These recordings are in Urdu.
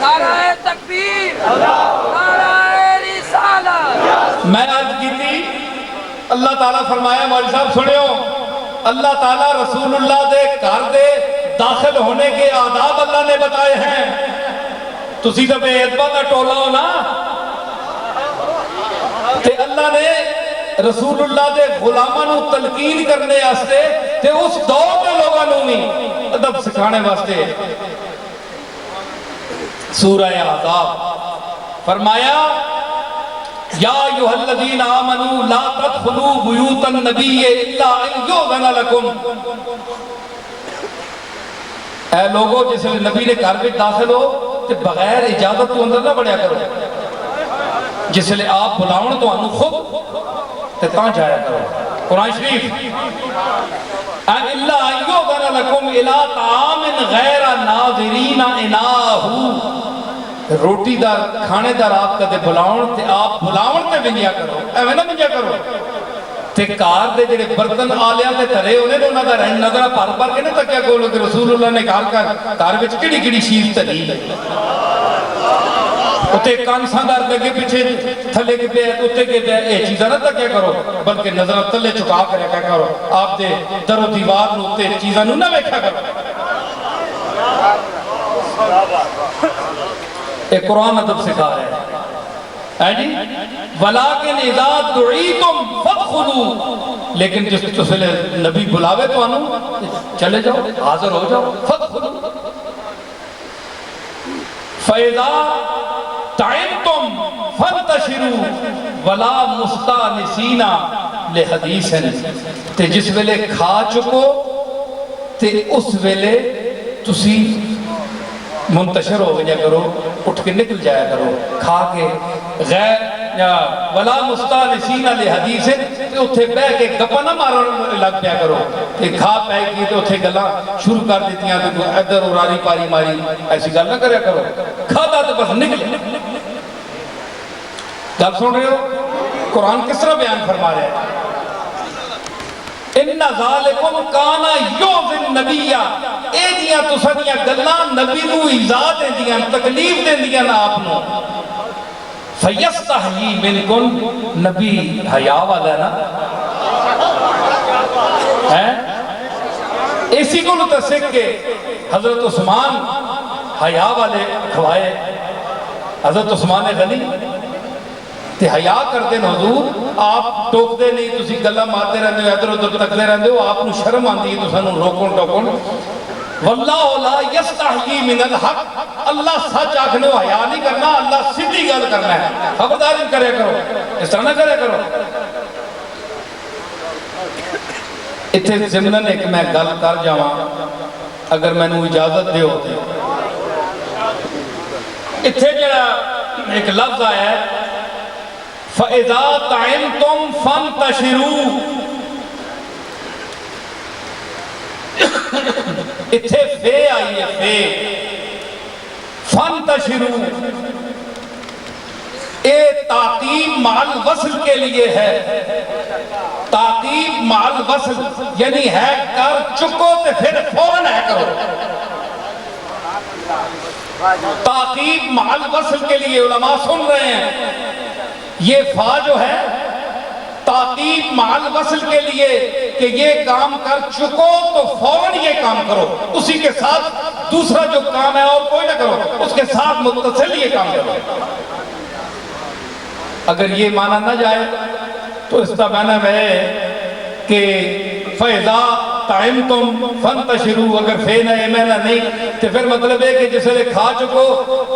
نعرہ تکبیر، نعرہ رسالت۔ میں عرض کی تھی اللہ تعالیٰ فرمایا مولوی صاحب سنیو اللہ تعالیٰ رسول اللہ دے گھر دے داخل ہونے کے آداب اللہ نے بتائے ہیں تسی تو بے ادبا دا ٹولا ہو نا تے اللہ نے رسول اللہ دے غلامانو تلقین کرنے واسطے تے اس دور دے لوگانو بھی ادب سکھانے واسطے سورہ احزاب فرمایا یا ایھا الذین آمنوا لا تدخلوا بیوت النبی الا ان یؤذن لکم اے لوگوں جس لئے نبی نے گھر میں داخل ہو تے بغیر اجازت تو اندر نہ بڑھیا کرو جس لئے آپ بلاؤں تو انو خود تے تاں جایا کرو قرآن شریف ان اللہ ان یؤذن لکم الی طعام غیر ناظرین اناہو روٹی دا کھانے دا رات کا دے بلاؤں تے آپ بلاؤں تے بنیا کرو ایویں نہ بنیا کرو تے کار دے جڑے برتن آلیاں تے ترے ہونے نے انہاں دا رہن نظرہ پر کے نہ تکیا کولو کہ رسول اللہ نے کار وچ کیڑی کیڑی چیز تری اتے کانساں دار لگے پیچھے تھلے کے پہ اتے کے پہ اے چیزاں نہ تکیا کرو بلکہ نظرہ تلے چکا کر رکھا کرو آپ دے در و دیوار نو تے چیزاں نو نہ ویکھا کرو ایک قرآن ادب سکھا رہے ہیں جی وَلَكِنْ اِذَا دُعِيتُمْ فَادْخُلُوا لیکن جس سے نبی بلاوے تو انو چلے جاؤ حاضر ہو جاؤ فَادْخُلُوا فَإِذَا تَعِمْتُمْ فَانْتَشِرُوا وَلَا مُسْتَانِسِينَ لِحَدِيثٍ تے جس ویلے کھا چکو تے اس ویلے تسی منتشر ہو گیا کرو اٹھ کے نکل جایا کرو کھا کے غیر ولا مستانسین لحدیث تے اتھے بے کے گپا نہ مارن لگ پیا کرو کہ کھا پہ کی تے اتھے گلا شروع کر دیتی ہیں تو ادھر اوراری پاری ماری ایسی گل نہ کریا کرو کھا دا تو بس نکل گل سن رہے ہو قرآن کس طرح بیان فرما رہے ہیں انَّ ذَالِكُمْ كَانَ يُؤْذِي النَّبِيَّ اے دیاں تو سنیاں گلان نبی نو ایزا دیں دیاں تکلیف دیں دیاں آپ نو فَيَسْتَحْيِي مِنْكُمْ نبی حیاء والا نا اسی کو نتا سکھ کے حضرت عثمان حیاء والے کھوائے حضرت عثمان غنی تے حیاء کر دیں حضور آپ ٹوک دے نہیں تسی گلہ مارتے رہنے ہو ادھر ادھر تک دے رہنے ہو آپ نو شرم آندی ہے تو سنو روکن ٹوکن واللہ لا یستحیی من الحق اللہ سچ آکھنے ہو حیاء نہیں کرنا اللہ سیدھی گل کرنا ہے خبرداری کرے کرو اس طرح نہ کرے کرو اتھے زمنن ایک میں گل کر جاواں اگر میں نو اجازت دے ہوتے اتھے جڑا ایک لفظ آیا ہے فَإِذَا تَعِمْتُمْ فَانْتَشِرُوا اتھے فے آئی ہے فے فَانْتَشِرُوا اے تاقیب مع الوصل کے لیے ہے تاقیب مع الوصل یعنی ہے کر چکو تے پھر فوراً ہے کرو تاقیب مع الوصل کے لیے علماء سن رہے ہیں یہ فا جو ہے تاقیب مع الوصل کے لیے کہ یہ کام کر چکو تو فوراً یہ کام کرو اسی کے ساتھ دوسرا جو کام ہے اور کوئی نہ کرو اس کے ساتھ متصل یہ کام کرو اگر یہ معنی نہ جائے تو اس کا معنی ہے کہ فَإِذَا تَعِمْتُمْ فَانْتَشِرُوا اگر فے نہ ایمینہ نہیں تو پھر مطلب ہے کہ جسے لے کھا چکو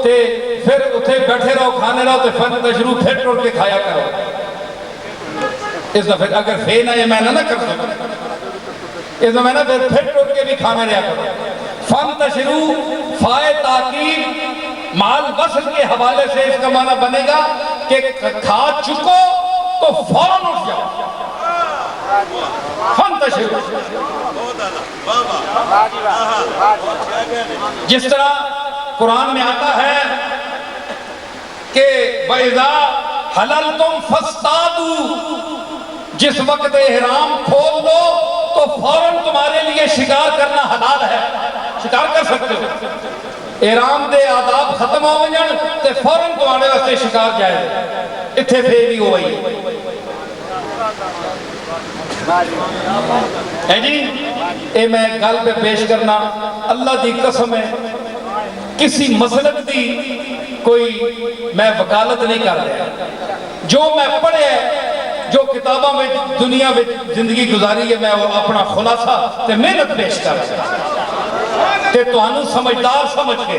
تے پھر اتھے بیٹھے رہو کھانے رہو تے فَانْتَشِرُوا پھر ٹوٹ کے کھایا کرو اس دفعہ اگر فے نہ ایمینہ نہ کر سکو اس دفعہ پھر ٹوٹ کے بھی کھانے رہا کرو فَانْتَشِرُوا فائے تاقیب مال وصل کے حوالے سے اس کا معنی بنے گا کہ کھا چکو تو فوراً اٹھ جاؤ فَانْتَشِرُوا جس طرح قرآن میں آتا ہے کہ وَإِذَا حَلَلْتُمْ فَاسْتَادُوا جس وقت احرام کھول دو تو فوراً تمہارے لیے شکار کرنا حلال ہے شکار کر سکتے ہو احرام دے آداب ختم ہو ونجن تے فوراً تواڈے واسطے شکار جائے اتھے پھر بھی ہوئی ہے جی. اے میں گل پہ پیش کرنا اللہ دی قسم ہے کسی مسلک دی کوئی میں وکالت نہیں کر رہا. جو میں پڑھے جو کتابوں میں دنیا میں زندگی گزاری ہے میں وہ اپنا خلاصہ تے محنت پیش کر رہا تے تو انو سمجھدار سمجھ کے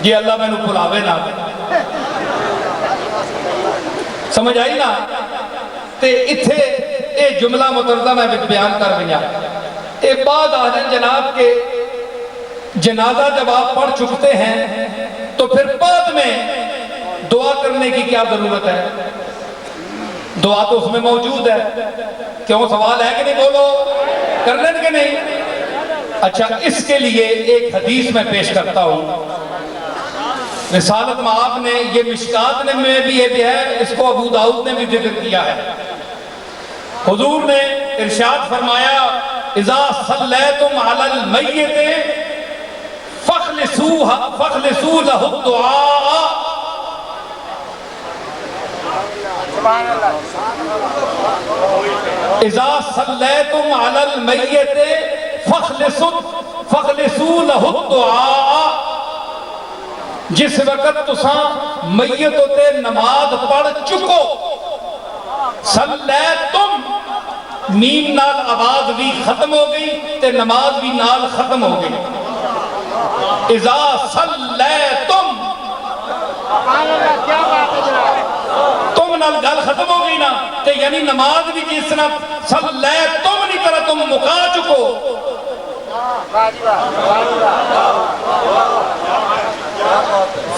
جی اللہ میں نو بلاوے نہ سمجھ آئی نا. تے اتھے اے جملہ مترجمہ میں بیان کر رہا. اے بعد آدھن جناب کے جنازہ جب آپ پڑھ چکتے ہیں تو پھر بعد میں دعا کرنے کی کیا ضرورت ہے؟ دعا تو اس میں موجود ہے. کیوں سوال ہے کہ نہیں؟ بولو کر لیں کہ نہیں؟ اچھا اس کے لیے ایک حدیث میں پیش کرتا ہوں. رسالت معاف نے یہ مشکات نے میں بھی یہ بھی ہے اس کو ابو داؤد نے بھی ذکر کیا ہے. حضور نے ارشاد فرمایا اذا صلیتم علی المیت فخلصوا له الدعاء. اذا صلیتم علی المیت فخلصوا له الدعاء. جس وقت تساں میت ہوتے نماز پڑھ چکو صلیتم میم نال آواز بھی ختم ہو گئی تے نماز بھی نال ختم ہو گئی. اذا صلیتم تم نال گل ختم ہو گئی نا تے یعنی نماز بھی جس طرح صلیتم نہیں کرا تم مکا چکو.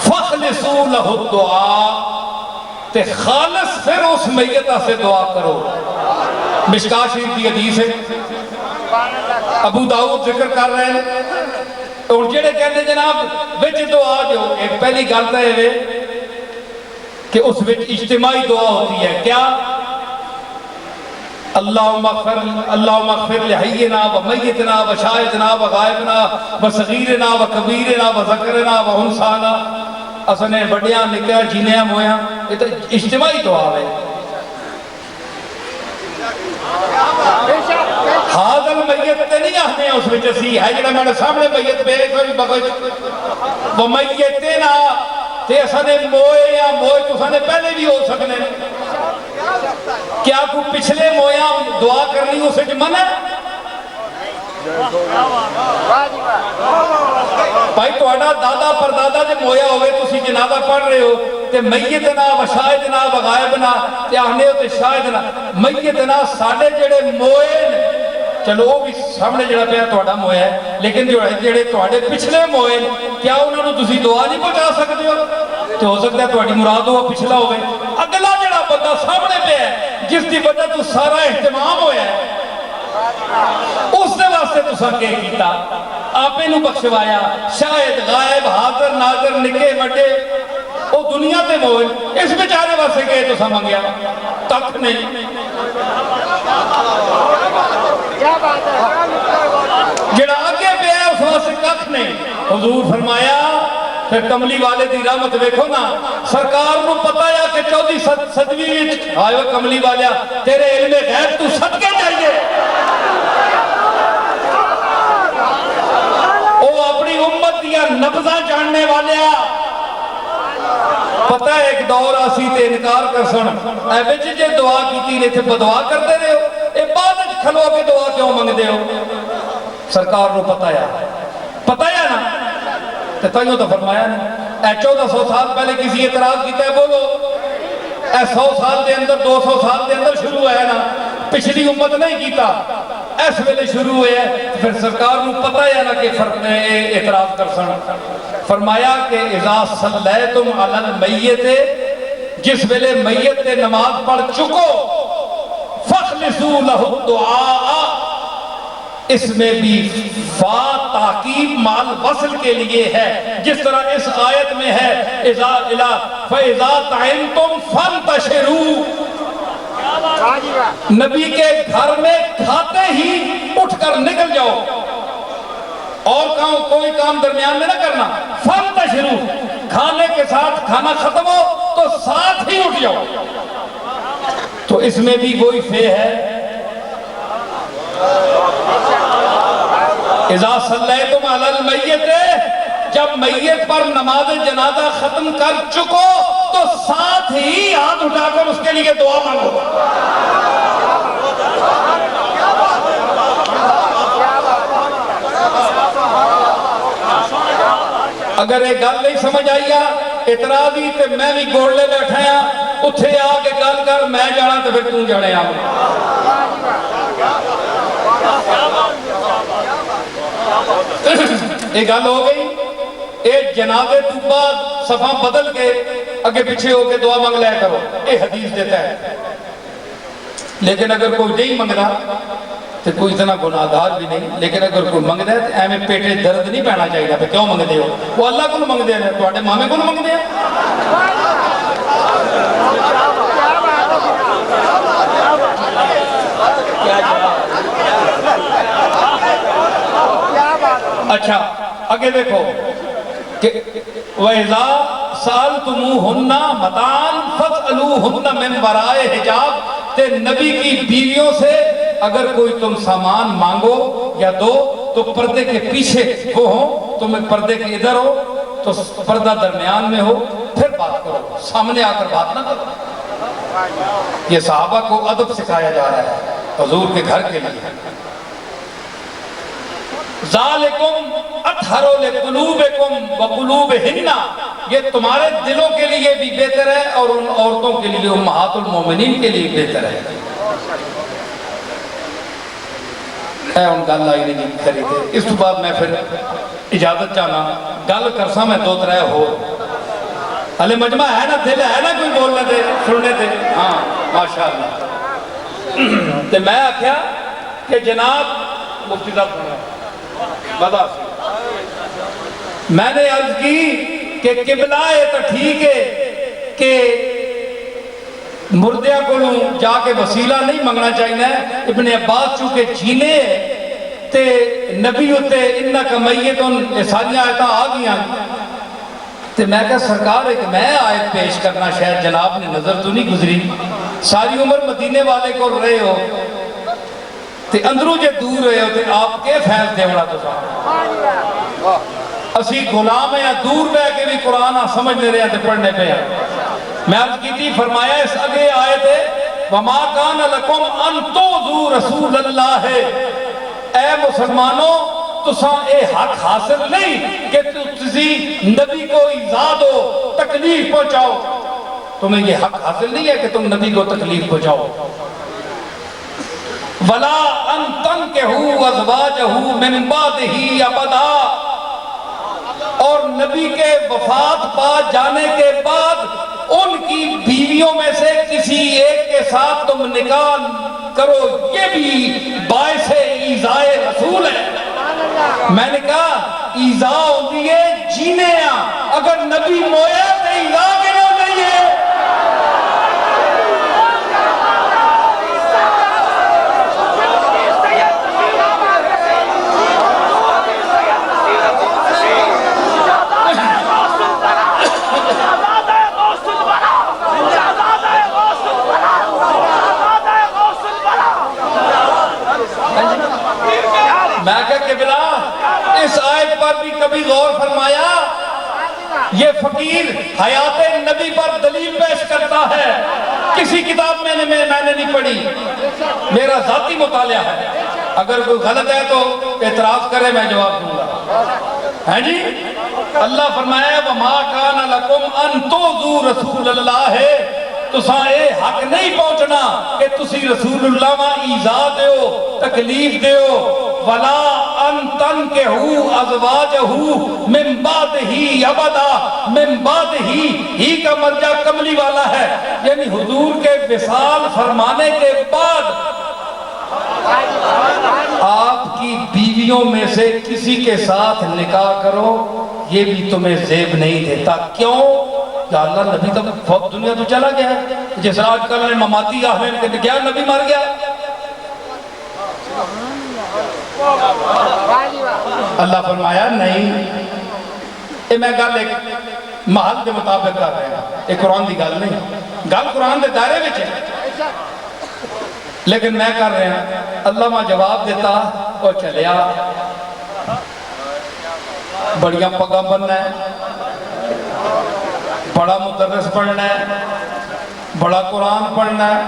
فخلصوا له الدعاء تے خالص پھر اس میتہ سے دعا کرو. مشکات شریف کی حدیث ہے ابو داؤد ذکر کر رہے ہیں. اور جڑے کہتے جناب وچ دعا جو ایک پہلی گل ہے کہ اس وچ اجتماعی دعا ہوتی ہے. کیا اللہم اغفر لحینا و میتنا و شاہدنا و غائبنا و صغیرنا و کبیرنا و ذکرنا و انسانا. اسنے بڑیاں نکیاں جینیاں مویاں یہ تو اجتماعی دعا ہے. حاضر میت تے نہیں آتے ہیں اس وچ اسی ہے جڑا میرے سامنے میت پہ کوئی بغج وہ میتنا تے اسنے موئے یا موئے تو اسنے پہلے بھی ہو سکنے. کیا کو پچھلے مویاں دعا کرنی اسے جو منع بھائی توڑا دادا پر دادا جب مویا ہوئے تو اسی جنازہ پڑھ رہے ہو تے میتنا و شاہدنا و غائبنا تے آنے ہو تے شاہدنا میتنا ساڑھے جڑے موئے چلو وہ بھی سامنے جڑا پہ توڑا مویا ہے لیکن جڑے توڑے پچھلے موئے کیا انہوں نے تسی دعا نہیں پہنچا سکتے ہو تو ہو سکتا ہے توڑی مراد ہوا پچھلا ہوئے اگلا جڑا بندہ سامنے پہ ہے جس کی وجہ تو سارا اہتمام ہویا ہے اس نے واسطے تو سنگے کیتا آپے نو بخشوایا شاہد غائب حاضر ناظر نکے وڈے وہ دنیا تے موئے اس بیچارے واسطے گئے تو سمنگیا تک نہیں جڑا آگے پہ ہے اس واسطے کک نہیں. حضور فرمایا پھر کملی والے دی رحمت دیکھو نا سرکار نو پتا ہے کہ 14 صدوی آئے وہ کملی والیا تیرے علم غیب تو صدقے چاہیے وہ اپنی امت دیا نبضہ جاننے والیا پتہ ہے ایک دور آسی تے انکار کر سن اے بچ جے دعا کیتی نے تھے بدعا کرتے رہے ہو اے بعد کھلو کے دعا کیوں منگ دے ہو سرکار نو پتہ ہے نا تے تائیوں تو فرمایا نا اے 1400 سال پہلے کسی اعتراض کیتا ہے بولو اے 100 سال دے اندر 200 سال دے اندر شروع ہے نا پچھلی امت نہیں کیتا اس ویلے شروع ہوئے ہے پھر سرکار نو پتہ ہے نا کہ اعتراض کر سن فرمایا کہ اذا صلیتم علی المیت جس ویلے میت تے نماز پڑھ چکو فخلصوا له الدعاء اس میں بھی فا تاکیب مال وصل کے لیے ہے جس طرح اس آیت میں ہے فَإِذَا تَعِنْتُمْ فَانْتَشِرُوا نبی کے گھر میں کھاتے ہی اٹھ کر نکل جاؤ اور کوئی کام درمیان میں نہ کرنا. فانتشروا، کھانے کے ساتھ کھانا ختم ہو تو ساتھ ہی اٹھ جاؤ. تو اس میں بھی وہی فے ہے. اذا صلیتم علی المیت، جب میت پر نماز جنازہ ختم کر چکو تو ساتھ ہی ہاتھ اٹھا کر اس کے لیے دعا مانگو. اگر یہ گل نہیں سمجھ آئی اعتراضی تے میں بھی گوڑلے بیٹھے ہاں، اتھے آ کے گل کر میں جانا تو پھر توں جانے آ. یہ گل ہو گئی. ایک جنازے تو بعد صفحہ بدل کے اگے پیچھے ہو کے دعا مانگ لیا کرو، یہ حدیث دیتا ہے. لیکن اگر کوئی نہیں منگنا تو کوئی اتنا گناہگار بھی نہیں. لیکن اگر کوئی منگنا ہے تو ایویں پیٹے درد نہیں پینا چاہیے کہ کیوں منگتے ہو. وہ اللہ کو منگتے ہیں، تواڈے مامے کو منگتے ہیں. اچھا آگے دیکھو کہ وَإِذَا سَأَلْتُمُوهُنَّ مَتَاعًا فَاسْأَلُوهُنَّ مِنْ وَرَائِ حِجَاب. تے نبی کی بیویوں سے اگر کوئی تم سامان مانگو یا دو تو پردے کے پیچھے وہ ہو، تم پردے کے ادھر ہو تو پردہ درمیان میں ہو، پھر بات کرو، سامنے آ کر بات نہ کرو. یہ صحابہ کو ادب سکھایا جا رہا ہے حضور کے گھر کے لیے. ذالکم اطہر لقلوبکم وقلوبہن، یہ تمہارے دلوں کے لیے بھی بہتر ہے اور ان عورتوں کے لیے امہات المومنین کے لیے بہتر ہے. اے ان گل آئی نہیں جن خریدے. اس تو بعد میں پھر اجازت چاہنا گل کرسا میں دو ترے ہو. علی مجمع ہے نا، دل ہے نا کوئی بولنے دے سننے دے. ہاں ماشاءاللہ. تو میں آکھیا کہ جناب مفتی صاحب سننا بدا میں نے عرض کی کہ قبلہ ہے تو ٹھیک ہے کہ مردیاں کو جا کے وسیلہ نہیں منگنا چاہیے. ابن عباس چونکہ جینے تے نبی ہوتے انکا میتن ساری آیتاں آ گیا. تے میں کہا سرکار ایک میں آیت پیش کرنا شاید جناب نے نظر تو نہیں گزری. ساری عمر مدینے والے کو رہے ہو تے اندروں جے دور رہے ہو تے آپ کے فیض دے ہونا تو سا اسی غلام ہیں دور بے کے بھی قرآن سمجھ لے رہے ہیں تے پڑھنے پہ ہیں. میں عرض کی تھی فرمایا اس اگے آئے تھے وَمَا كَانَ لَكُمْ أَن تُؤْذُوا رَسُولَ اللَّهِ، اے مسلمانوں تساں اے حق حاصل نہیں کہ تسی نبی کو ایذا دو، تکلیف پہنچاؤ. تمہیں یہ حق حاصل نہیں ہے کہ تم نبی کو تکلیف پہنچاؤ. وَلَا أَن تَنْكِحُوا أَزْوَاجَهُ مِن بَعْدِهِ أَبَدًا، اور نبی کے وفات پا جانے کے بعد ان کی بیویوں میں سے کسی ایک کے ساتھ تم نکاح کرو، یہ بھی باعث ایذاء رسول ہے. میں نے کہا ایذاء ہوتی ہے جینے ہیں، اگر نبی مویا تو ایذاء کے نہ نہیں ہے. میں کہا قبلہ اس آیت پر بھی کبھی غور فرمایا؟ یہ فقیر حیات نبی پر دلیل پیش کرتا ہے. کسی کتاب میں نے نہیں پڑھی، میرا ذاتی مطالعہ ہے. اگر کوئی غلط ہے تو اعتراض کرے، میں جواب دوں گا. ہیں جی اللہ فرمایا وَمَا كَانَ لَكُمْ أَن تُؤْذُوا رَسُولَ اللَّهِ، تساں اے حق نہیں پہنچنا کہ تسی رسول اللہ میں ایذا دیو، تکلیف دیو. وَلَا أَن تَنْكِحُوا أَزْوَاجَهُ مِن بَعْدِهِ أَبَدًا، من بعدہ ہی کا مرجع کملی والا ہے، یعنی حضور کے وصال فرمانے کے بعد آپ کی بیویوں میں سے کسی کے ساتھ نکاح کرو، یہ بھی تمہیں زیب نہیں دیتا. کیوں؟ یا اللہ نبی تو دنیا تو چلا گیا ہے. جس آج کل نے مماتی اہلین کے گیا نبی مر گیا. اللہ فرمایا نہیں، یہ میں گل ایک محل کے مطابق کر رہے ہیں، یہ قرآن کی گل نہیں، گل قرآن کے دائرے میں ہے، لیکن میں کر رہے ہیں۔ اللہ ماں جواب دیتا اور چلیا بڑیاں پگا بننا ہے، بڑا مدرس پڑھنا ہے، بڑا قرآن پڑھنا ہے،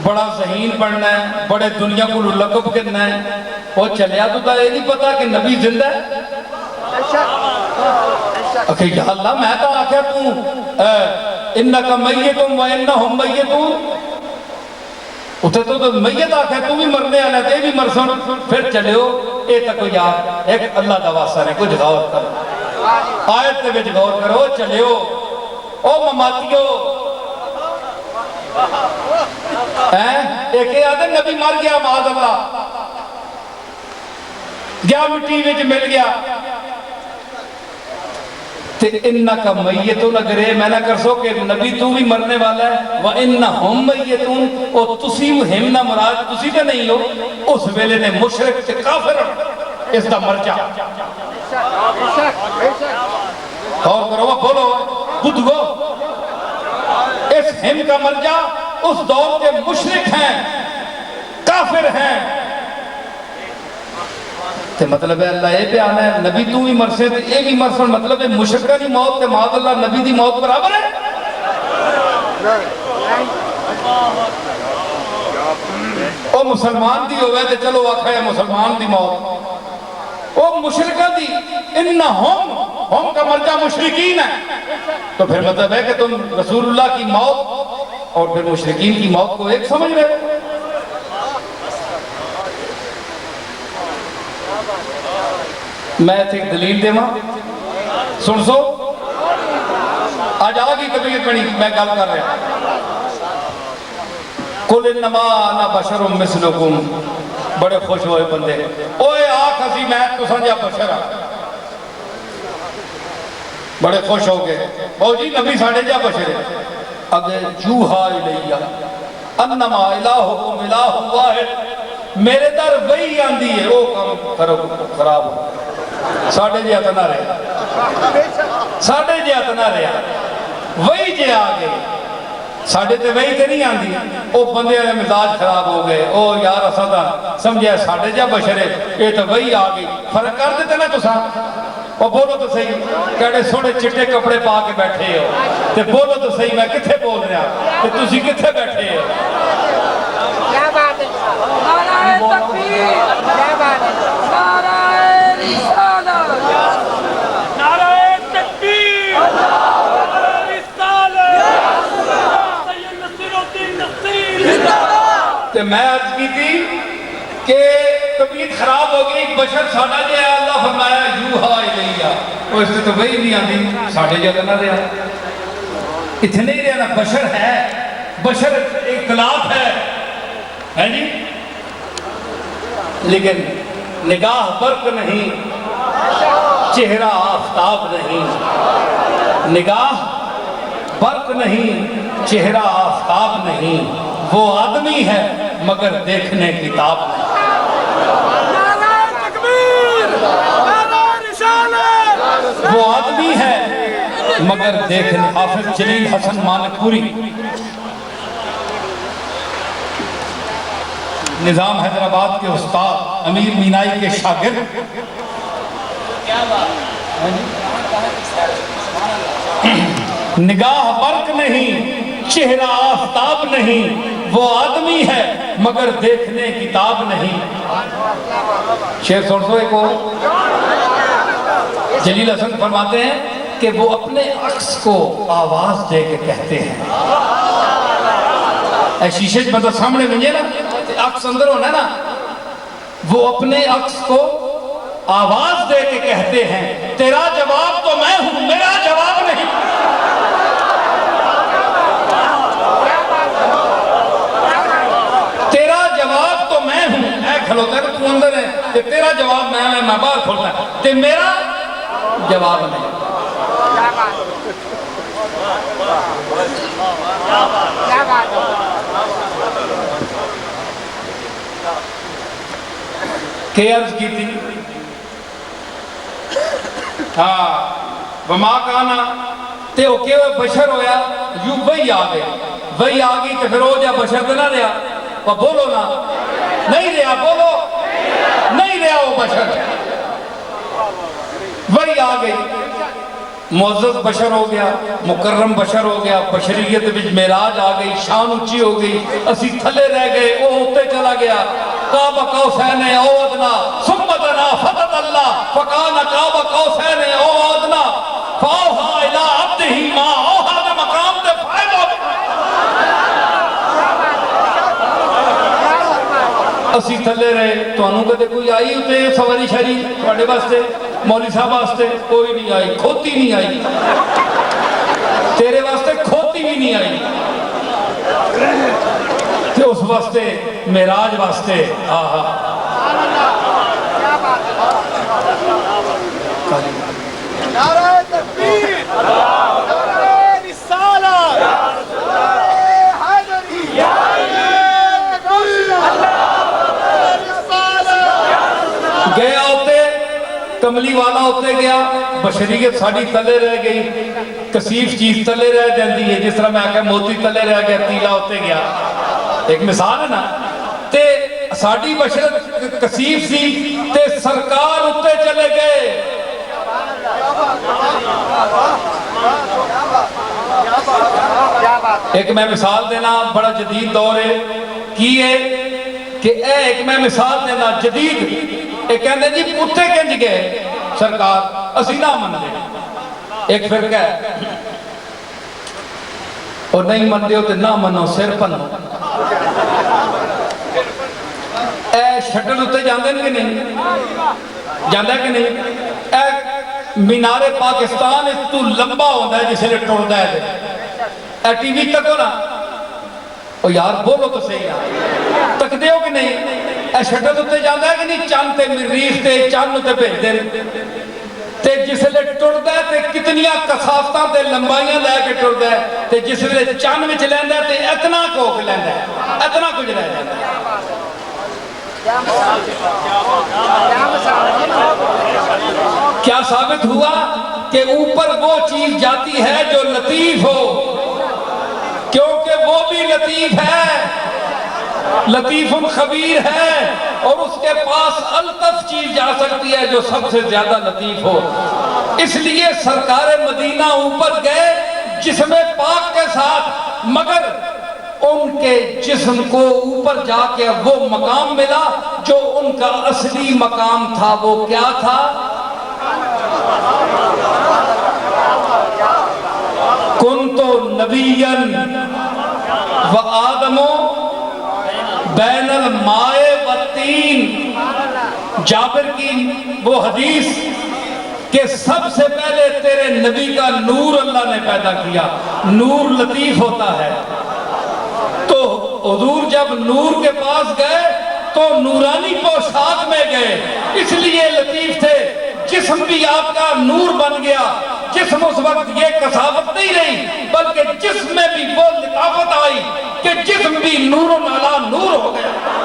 بڑا ذہین پڑھنا ہے، بڑے دنیا کو لقب کرنا ہے، وہ چلیا تو یہ نہیں پتا کہ نبی زندہ ہے۔ کہ یا اللہ میں تو آکھیا تو انکا میتم و انہم میتون، اتھے تو میت آکھیا تو بھی مرنے آنا تے بھی مرسن، پھر چلے ہو اے تک یار ایک اللہ دا واسطہ نے کچھ غور کرو، آیت تے وچ غور کرو، چلے ہو او مماتیو، ایک آدھے نبی مر گیا معاذ اللہ، گیا مٹی وچ مل گیا، تے انکا میتون اگر میں نہ کر سو کہ نبی تو بھی مرنے والا ہے، وَإِنَّهُمْ میتون، اور تسی ہم نہ مراد تسی کا نہیں ہو، اس ویلے نے مشرک تے کافر اس دا مرجع اور کرو بولو بدھو، اس ہم کا مرجع اس دور کے مشرک ہیں، کافر ہیں، تے مطلب ہے اللہ یہ بیان ہے نبی تو بھی مرسے تے یہ بھی مرسن، مطلب ہے مشرکہ دی موت تے معاذ اللہ نبی دی موت برابر ہے؟ او مسلمان دی ہوئے تے چلو آکھا ہے مسلمان دی موت، او مشرکہ دی انہم، ہم کا مرجع مشرکین ہے، تو پھر مطلب ہے کہ تم رسول اللہ کی موت اور پھر مشرکین کی موت کو ایک سمجھ رہے ہو۔ میں ایک دلیل دے ماں سن سو، آج آگی طبیعت بنی میں گل کر رہا ہوں۔ قُلْ إِنَّمَا أَنَا بَشَرٌ مِثْلُكُمْ، بڑے خوش ہوئے بندے، اوے آکھ ہسی میں تو سمجھا بشر ہاں، بڑے خوش ہو گئے، او جی نبی ساڑھے جا بشر ہے، اگر جوہا الیہ انما الہکم الہ واحد، میرے در وہی آندی ہے، او کام خراب ہو، ساڑھے جی اتنا رہے، ساڑھے جی اتنا رہے، وہی جی آگے، ساڑھے تے وہی تے نہیں آندی، او بندے والے مزاج خراب ہو گئے، او یار اسدہ سمجھے ساڑھے جا بشرے، یہ تو وہی آگئی، فرق کر دیتے نا تو ساں، اور بولو تو صحیح، کہڑے سوڑے چٹے کپڑے پا کے بیٹھے ہو، تے بولو تو صحیح میں کتھے بول رہا، تے تسی کتھے بیٹھے ہو؟ کیا بات ہے؟ نعرہ تکبیر، کیا بات ہے؟ نعرہ رسالت، نعرہ تکبیر، نعرہ رسالت، سید نصیر الدین نصیر، تے میں عرض کی تھی کہ طبیعت خراب ہو گئی، بشر ساڑھا جے اللہ فرمایا یوہا الیہ، وہ اس سے تو وہی نہیں آندی، ساڑھے جے نہ رہا، اتنے ہی رہنا بشر ہے، بشر اختلاف ہے جی، لیکن نگاہ برق نہیں، چہرہ آفتاب نہیں، نگاہ برق نہیں، چہرہ آفتاب نہیں، وہ آدمی ہے مگر دیکھنے کتاب نہیں۔ نعرہ تکبیر، نعرہ رسالت، وہ آدمی ہے مگر دیکھنے، حافظ جلیل حسن مانکپوری نظام حیدرآباد کے استاد امیر مینائی کے شاگرد، نگاہ برق نہیں، چہرہ آفتاب نہیں، وہ آدمی ہے مگر دیکھنے کتاب نہیں۔ شعر سن سو ایک اور، جلیل حسن فرماتے ہیں کہ وہ اپنے عکس کو آواز دے کے کہتے ہیں، اے شیشے بندہ سامنے بنجے نا، عکس اندر ہونا نا، وہ اپنے عکس کو آواز دے کے کہتے ہیں تیرا جواب تو میں ہوں، میرا جواب نہیں۔ تیرا جواب تو میں ہوں، اے کھلوتا ہے تو اندر ہے، تیرا جواب میں باہر کھولتا ہے، تے میرا جواب نہیں۔ کیا بات ہے؟ کہ عرض کی تھی ہاں وما کانا تے او کہ بشر ہویا یوں وہی آ گئی وہی آ گئی تے پھر او جا بشر تے نہ رہا وہ بولو نا نہیں رہا بولو نہیں رہا وہ بشر وہی آ گئی معزز بشر ہو گیا مکرم بشر ہو گیا بشریت وچ معراج آ گئی شان اونچی ہو گئی اسی تھلے رہ گئے او اوتے چلا گیا قاب قوسین او ادنا ثم دنا فتد اللہ فکان قاب قوسین او ادنا فاوحا الی عبدہ ما اوحا دا مقام دے فائدہ اسی تھلے رہے تو انہوں کہتے کوئی آئی ہوتے سواری شری تھوڑے واسطے مولی صاحب واسطے کوئی نہیں آئی کھوتی نہیں آئی تیرے واسطے کھوتی بھی نہیں آئی تے اس واسطے معراج واسطے آہا نعرہ تکبیر نعرہ رسالت نعرہ حیدری گیا ہوتے کملی والا ہوتے گیا بشریت ساڑی تلے رہ گئی کسیف چیز تلے رہ جاندی ہے جس طرح میں آکے موتی تلے رہ گیا تیلا ہوتے گیا ایک مثال ہے نا تے ساڑی بشرت کسیف سی تے سرکار ہوتے چلے گئے ایک میں مثال دینا بڑا جدید دور ہے کی ہے کہ ایک میں مثال دینا جدید ایک کہنے جی پتے کنج گئے سرکار اسی نہ من دے ایک فرقہ ہے اور نہیں من دے ہوتے نہ منو سر پنو اے شٹل ہوتے جاندے کہ نہیں جاندے کہ نہیں اے مینار پاکستان اس تو لمبا ہوندہ ہے جسے لئے ٹوڑ ہے اے ٹی وی تک ہو نا او یار بولو تو صحیح ہے تک دے ہو کہ نہیں اے شٹل ہوتے جاندہ ہے کہ نہیں چاند تے مریخ تے چاند ہوتے بھیج دے تے جسے لئے ٹوڑ ہے تے کتنیاں کسافتاں تے لمبائیاں لے کے ٹوڑ ہے تے جسے لئے چاند میں چلیں ہے تے اتنا کوک لیں ہے اتنا کچھ رہ جاندہ ہے کیا ثابت ہوا کہ اوپر وہ چیز جاتی ہے جو لطیف ہو کیونکہ وہ بھی لطیف ہے لطیف خبیر ہے اور اس کے پاس الطف چیز جا سکتی ہے جو سب سے زیادہ لطیف ہو اس لیے سرکار مدینہ اوپر گئے جسم پاک کے ساتھ مگر ان کے جسم کو اوپر جا کے وہ مقام ملا جو ان کا اصلی مقام تھا وہ کیا تھا کنتو نبیًا و آدمو بین المائے و تین جابر کی وہ حدیث کہ سب سے پہلے تیرے نبی کا نور اللہ نے پیدا کیا نور لطیف ہوتا ہے تو حضور جب نور کے پاس گئے تو نورانی پوشاک میں گئے اس لیے لطیف تھے جسم بھی آپ کا نور بن گیا جسم اس وقت یہ کثافت نہیں رہی بلکہ جسم میں بھی وہ لطافت آئی کہ جسم بھی نور و نالا نور ہو گیا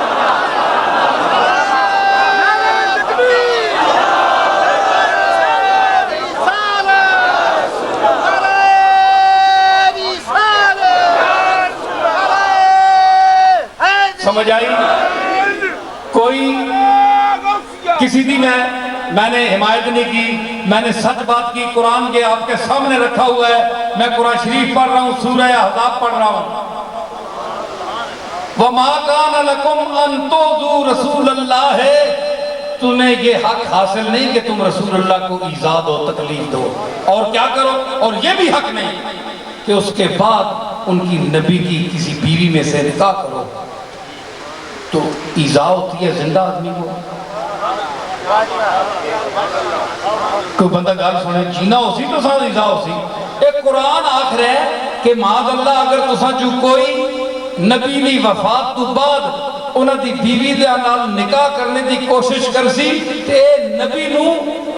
سمجھ آئی کوئی کسی دی میں نے حمایت نہیں کی میں نے سچ بات کی قرآن کے آپ کے سامنے رکھا ہوا ہے میں قرآن شریف پڑھ رہا ہوں سورہ احزاب پڑھ رہا ہوں وَمَا كَانَ لَكُمْ أَن تُؤْذُوا رَسُولَ اللَّهِ تمہیں یہ حق حاصل نہیں کہ تم رسول اللہ کو ایذا دو تکلیف دو اور کیا کرو اور یہ بھی حق نہیں کہ اس کے بعد ان کی نبی کی کسی بیوی میں سے نکاح کرو تو ایذا ہوتی ہے زندہ آدمی کو کوئی بندہ گال سنے جینا ہو سی تو ساتھ ایذا ہو سی ایک قرآن آخر ہے کہ معاذ اللہ اگر تساں جو کوئی نبی لی وفات تو بعد انہاں دی بیوی دے نال نکاح کرنے دی کوشش کرسی تے نبی نو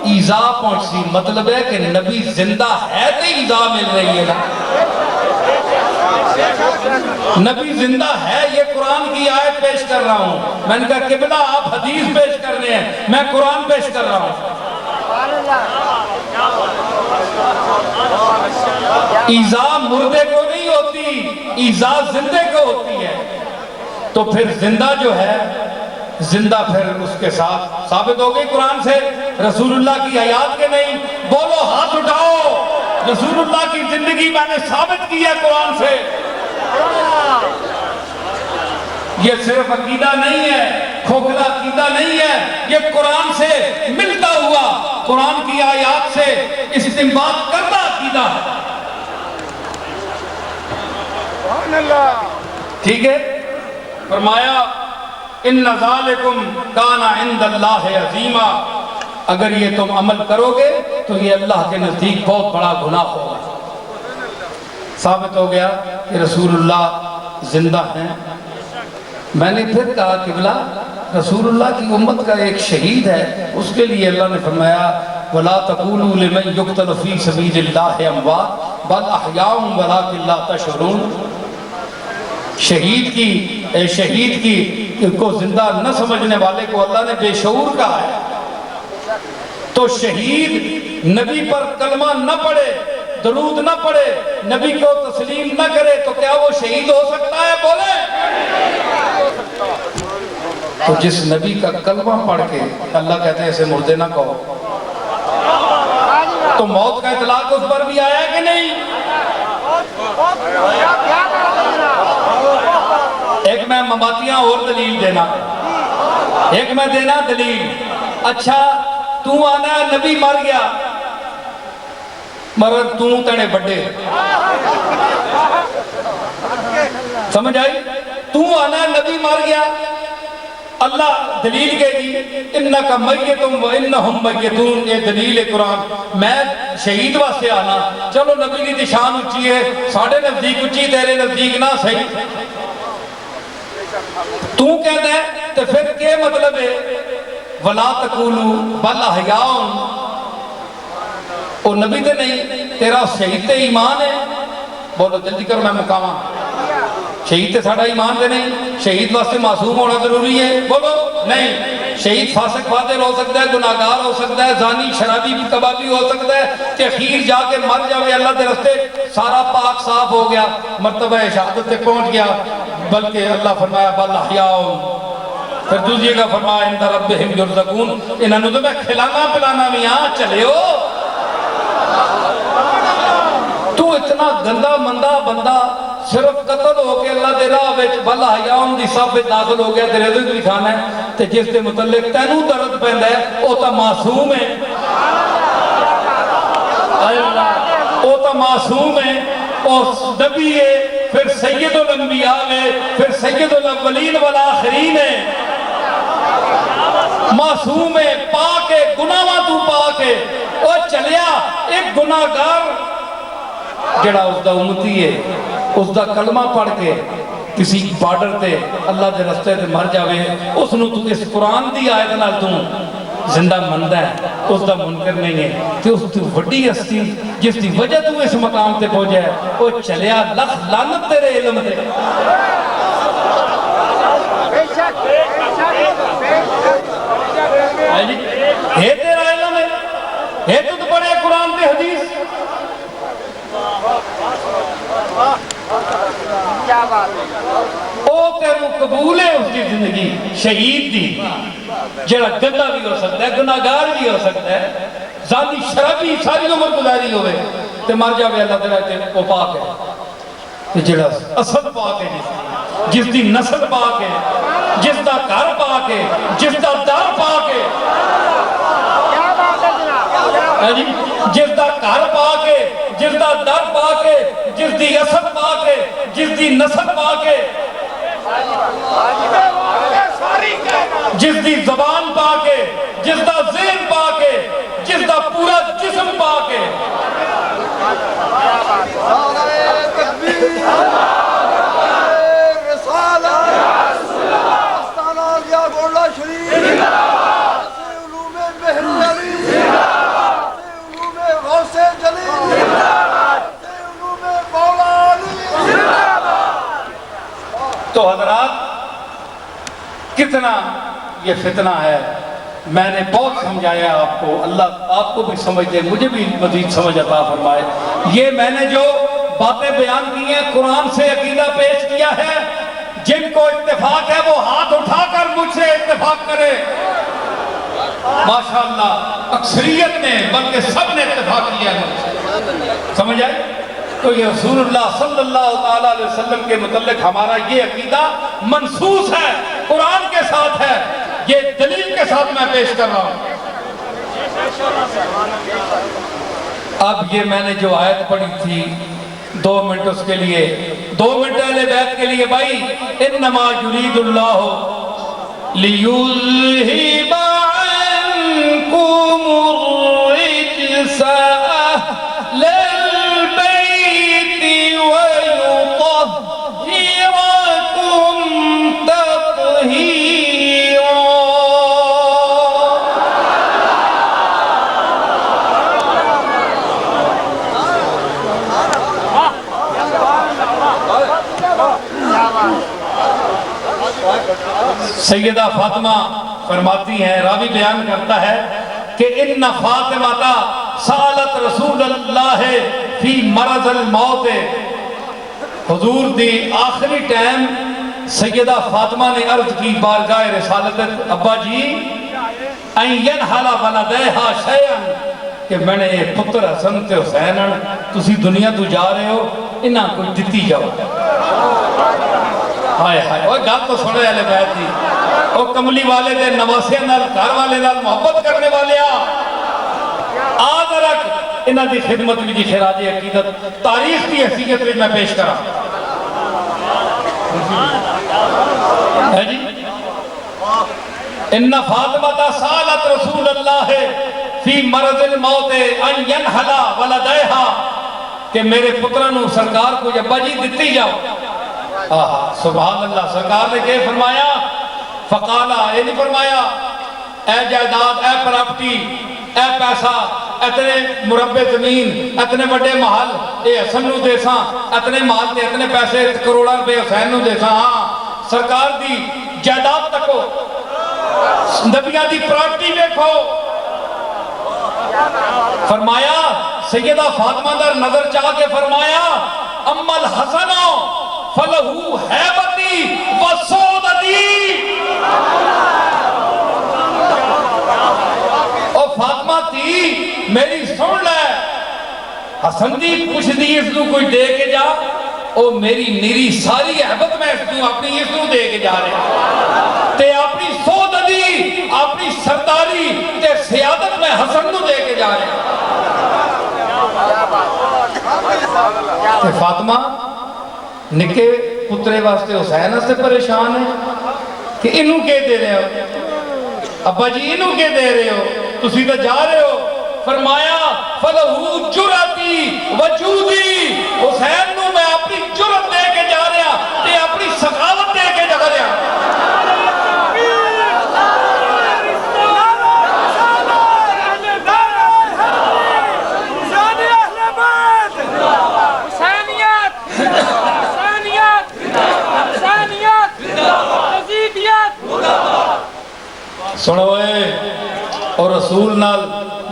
ایذا پہنچ سی مطلب ہے کہ نبی زندہ ہے تے ایذا مل رہی ہے نبی زندہ ہے یہ قرآن کی آیت پیش کر رہا ہوں میں نے کہا قبلہ آپ حدیث پیش کر رہے ہیں میں قرآن پیش کر رہا ہوں ایذا مردے کو نہیں ہوتی، ایذا زندے کو ہوتی ہے۔ تو پھر زندہ جو ہے، زندہ پھر اس کے ساتھ ثابت ہو گئی قرآن سے، رسول اللہ کی آیات کے نہیں۔ بولو ہاتھ اٹھاؤ، رسول اللہ کی زندگی میں نے ثابت کی ہے قرآن سے۔ یہ صرف عقیدہ نہیں ہے، کھوکھلا عقیدہ نہیں ہے، یہ قرآن سے ملتا ہوا، قرآن کی آیات سے استنباط کردہ عقیدہ ہے۔ ٹھیک ہے؟ فرمایا ان ذالکم کان عند اللہ عظیما، اگر یہ تم عمل کرو گے تو یہ اللہ کے نزدیک بہت بڑا گناہ ہوگا۔ ثابت ہو گیا کہ رسول اللہ زندہ ہیں۔ میں نے پھر کہا قبلہ، رسول اللہ کی امت کا ایک شہید ہے، اس کے لیے اللہ نے فرمایا وَلَا تَقُولُوا لِمَنْ يُقْتَلُ فِي سَبِيلِ اللَّهِ أَمْوَاتٌ بَلْ أَحْيَاءٌ وَلَٰكِن لَا تَشْعُرُونَ۔ شہید کی کو زندہ نہ سمجھنے والے کو اللہ نے بے شعور کہا ہے۔ تو شہید نبی پر کلمہ نہ پڑھے، درود نہ پڑھے، نبی کو تسلیم نہ کرے تو کیا وہ شہید ہو سکتا ہے؟ بولے۔ تو جس نبی کا کلمہ پڑھ کے اللہ کہتے ہیں اسے مردے نہ کہو، تو موت کا اطلاق اس پر بھی آیا کہ نہیں؟ ایک میں مماتیاں اور دلیل دینا، ایک میں دینا دلیل۔ اچھا تو آنا نبی مر گیا، مگر تو تنے بڑے، سمجھ آئی؟ تو آنا نبی مر گیا، اللہ دلیل کہہ دی انکا میتم و انہم میتون، یہ دلیل قرآن۔ میں شہید واسطے آنا، چلو نبی کی نشان اچھی ہے، ساڑھے نزدیک اچھی، تیرے نزدیک نہ صحیح۔ تو کہتا ہے تو پھر کیا مطلب ہے؟ وَلَا تَقُولُوا بَلْ أَحْيَاءٌ، وہ نبی تے نہیں، تیرا شہید تے ایمان ہے۔ بولو جلدی کرو میں مقامہ، شہید تے ساڑھا ایمان دے نہیں، شہید واسطے معصوم ہونا ضروری ہے؟ بولو نہیں۔ شہید فاسق فاضل ہو سکتا ہے، گناہگار ہو سکتا ہے، زانی شرابی کبابی ہو سکتا ہے، کہ اخیر جا کے مر جاوے اللہ دے رستے سارا پاک صاف ہو گیا، مرتبہ شہادت تے پہنچ گیا، بلکہ اللہ فرمایا بل احیاء، پھر دوسری کا فرمایا عند ربہم یرزقون، انہوں نے تو میں کھلانا پلانا بھی ہاں چلے ہو۔ تو اتنا گندہ مندہ بندہ صرف قتل ہو کے اللہ دے راہ وچ بل احیاء دی صف وچ داخل ہو گیا، تیرے رزق بھی کھانا ہے، تے جس دے متعلق تینوں درد پیندا ہے وہ تو معصوم ہے، وہ تو معصوم ہے، وہ نبی ہے، پھر سید الانبیاء ہے، پھر سید الاولین والآخرین ہے، معصوم ہے، پاک ہے، گناہاں تو پاک ہے۔ وہ چلیا ایک گناہگار جڑا اس دا امتی ہے، اس دا کلمہ پڑھ کے کسی بارڈر تے اللہ دے رستے تے مر جاوے، اس نو تو اس قرآن دی آیت نال تو زندہ مندہ ہے، اس دا منکر نہیں ہے، کہ اس تو وڈی ہستی جس دی وجہ تو اس مقام تے پہنچا ہے، وہ چلیا لکھ لعنت تیرے علم تے۔ ہے تیرا علم ہے تو پڑھے قرآن تے حدیث۔ او تیرے قبول ہے اس کی زندگی شہید دی، جڑا گندہ بھی ہو سکتا ہے، گناہگار بھی ہو سکتا ہے، ذاتی شرابی ساری عمر گزاری ہوئے تے مر جاوے اللہ تعالیٰ تے وہ پاک ہے، جڑا اصل پاک ہے، جس دی نسل پاک ہے، جس دا گھر پاک ہے، جس دا در پاک ہے، جس دا گھر پاک ہے، جس دا در پاک ہے، جس دی اصل پاک ہے، جس دی نسل پاک ہے، جس دی زبان پاک ہے، جس دا ذہن پاک ہے، جس دا پورا جسم پاک ہے۔ تو حضرات کتنا یہ فتنہ ہے میں نے بہت سمجھایا آپ کو، اللہ آپ کو بھی سمجھ دے، مجھے بھی مزید سمجھ عطا فرمائے۔ یہ میں نے جو باتیں بیان کی ہیں قرآن سے عقیدہ پیش کیا ہے، جن کو اتفاق ہے وہ ہاتھ اٹھا کر مجھ سے اتفاق کرے۔ ماشاءاللہ اکثریت نے بلکہ سب نے اتفاق کیا ہے مجھ سے، سمجھ آئے؟ تو یہ رسول اللہ صلی اللہ علیہ وسلم کے متعلق ہمارا یہ عقیدہ منصوص ہے، قرآن کے ساتھ ہے، یہ دلیل کے ساتھ میں پیش کر رہا ہوں۔ اب یہ میں نے جو آیت پڑھی تھی 2 منٹ اس کے لیے، 2 منٹ اہل بیت کے لیے بھائی، انما یرید اللہ لیذہب عنکم الرجس اہل البیت ویطہرکم تطہیرا۔ سیدہ فاطمہ فرماتی ہیں، راوی بیان کرتا ہے کہ ان فاطمہ سالت رسول اللہ فی مرض الموت، حضور دی آخری ٹائم سیدہ فاطمہ نے عرض کی بارگاہ رسالت، ابا جی این ینحل ولدیہا شیئن، کہ میں نے یہ پتر حسن تے حسین تسی دنیا تو جا رہے ہو، انہاں کوئی دتی جاؤ۔ ہائے ہائے، وہ گل تو سنے والے بیت دی، وہ کملی والے دے نواسے نال گھر والے نال محبت کرنے والے آج رکھ انہاں دی خدمت میں جی خراج عقیدت تاریخ کی حیثیت میں پیش کرا ہے جی۔ ان فاطمہ سالت رسول اللہ فی مرض الموت ان ینحل ولدیہا، کہ میرے پترانوں سرکار کو ابا جی دتی جاؤ۔ سبحان اللہ، سرکار نے کہ فرمایا، فقالا، یہ نہیں فرمایا اے جائیداد، اے پراپرٹی، اے پیسہ، اتنے مربع زمین، اتنے بڑے محل اے حسن نو دیساں، اتنے محل تے اتنے پیسے کروڑا روپے حسین نو دیساں۔ ہاں سرکار دی جائیداد تکو، نبیاں دی پراپرٹی دیکھو۔ فرمایا سیدہ فاطمہ در نظر چاہ کے فرمایا، اما الحسن فلہو حیبتی وسودتی، او فاطمہ تھی میری سن لے، حسن دی کچھ دی اس نو کوئی دے کے جا، او میری نیری ساری حیبت میں اس نو اپنی اس نو دے کے جا رہے، تے اپنی سودتی، اپنی سرداری تے سیادت میں حسن نو دے کے جا رہے۔ تے فاطمہ نکے پترے واسطے حسین سے پریشان ہے کہ انہوں کے دے رہے ہو، ابا جی انہوں کے دے رہے ہو، تسی تو جا رہے ہو۔ فرمایا فلہو جرأتی وجودی، حسین نو میں اپنی جرأت دے کے جا رہا تے اپنی سخاوت دے کے جا رہا۔ سنو اے، اور رسول نال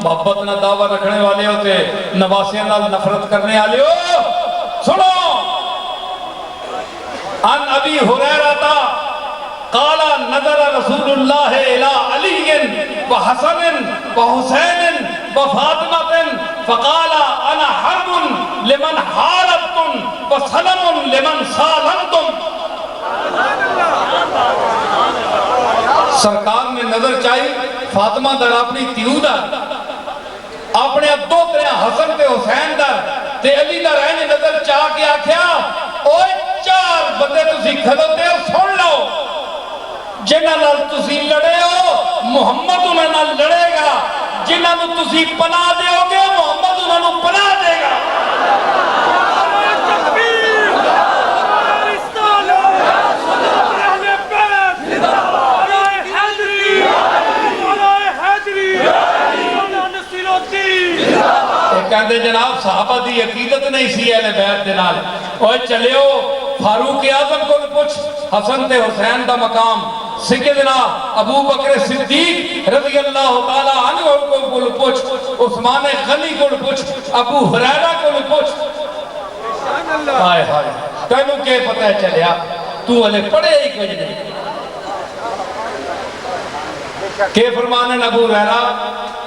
محبت نہ دعویٰ رکھنے والے ہوتے، نواسے نال نفرت کرنے والے ہو۔ سنو، ان ابی ہریرہ قال نظر رسول اللہ الى علی وحسن وحسین وفاطمہ فقال انا حرب لمن حاربتم وسلم لمن سالمتم۔ سرکار نے نظر چاہی فاطمہ در اپنی تیو در، اپنے دو ترے حسن تے حسین در تے علی در اینی نظر چاہ کے آکھیا، اوہ 4 بندے تسی کھلوتے ہو سن لو، جنہاں نال تسی لڑے ہو محمد انہاں نال لڑے گا، جنہاں نو تسی پناہ دے ہو گے محمد انہاں نو پناہ دے گا۔ کہتے جناب صحابہ دی عقیدت نہیں سی اہل بیت دے نال، اوہ چلے ہو فاروق اعظم کو پوچھ حسن تے حسین دا مقام، سیدنا ابو بکر صدیق رضی اللہ تعالی عنہ کو پوچھ، عثمان غنی کو پوچھ، ابو ہریرہ کو پوچھ. ہائے ہائے تینوں کے پتہ چلیا تو ہلے پڑھے ہی کچھ نہیں. کہ فرمانے ابو ہریرہ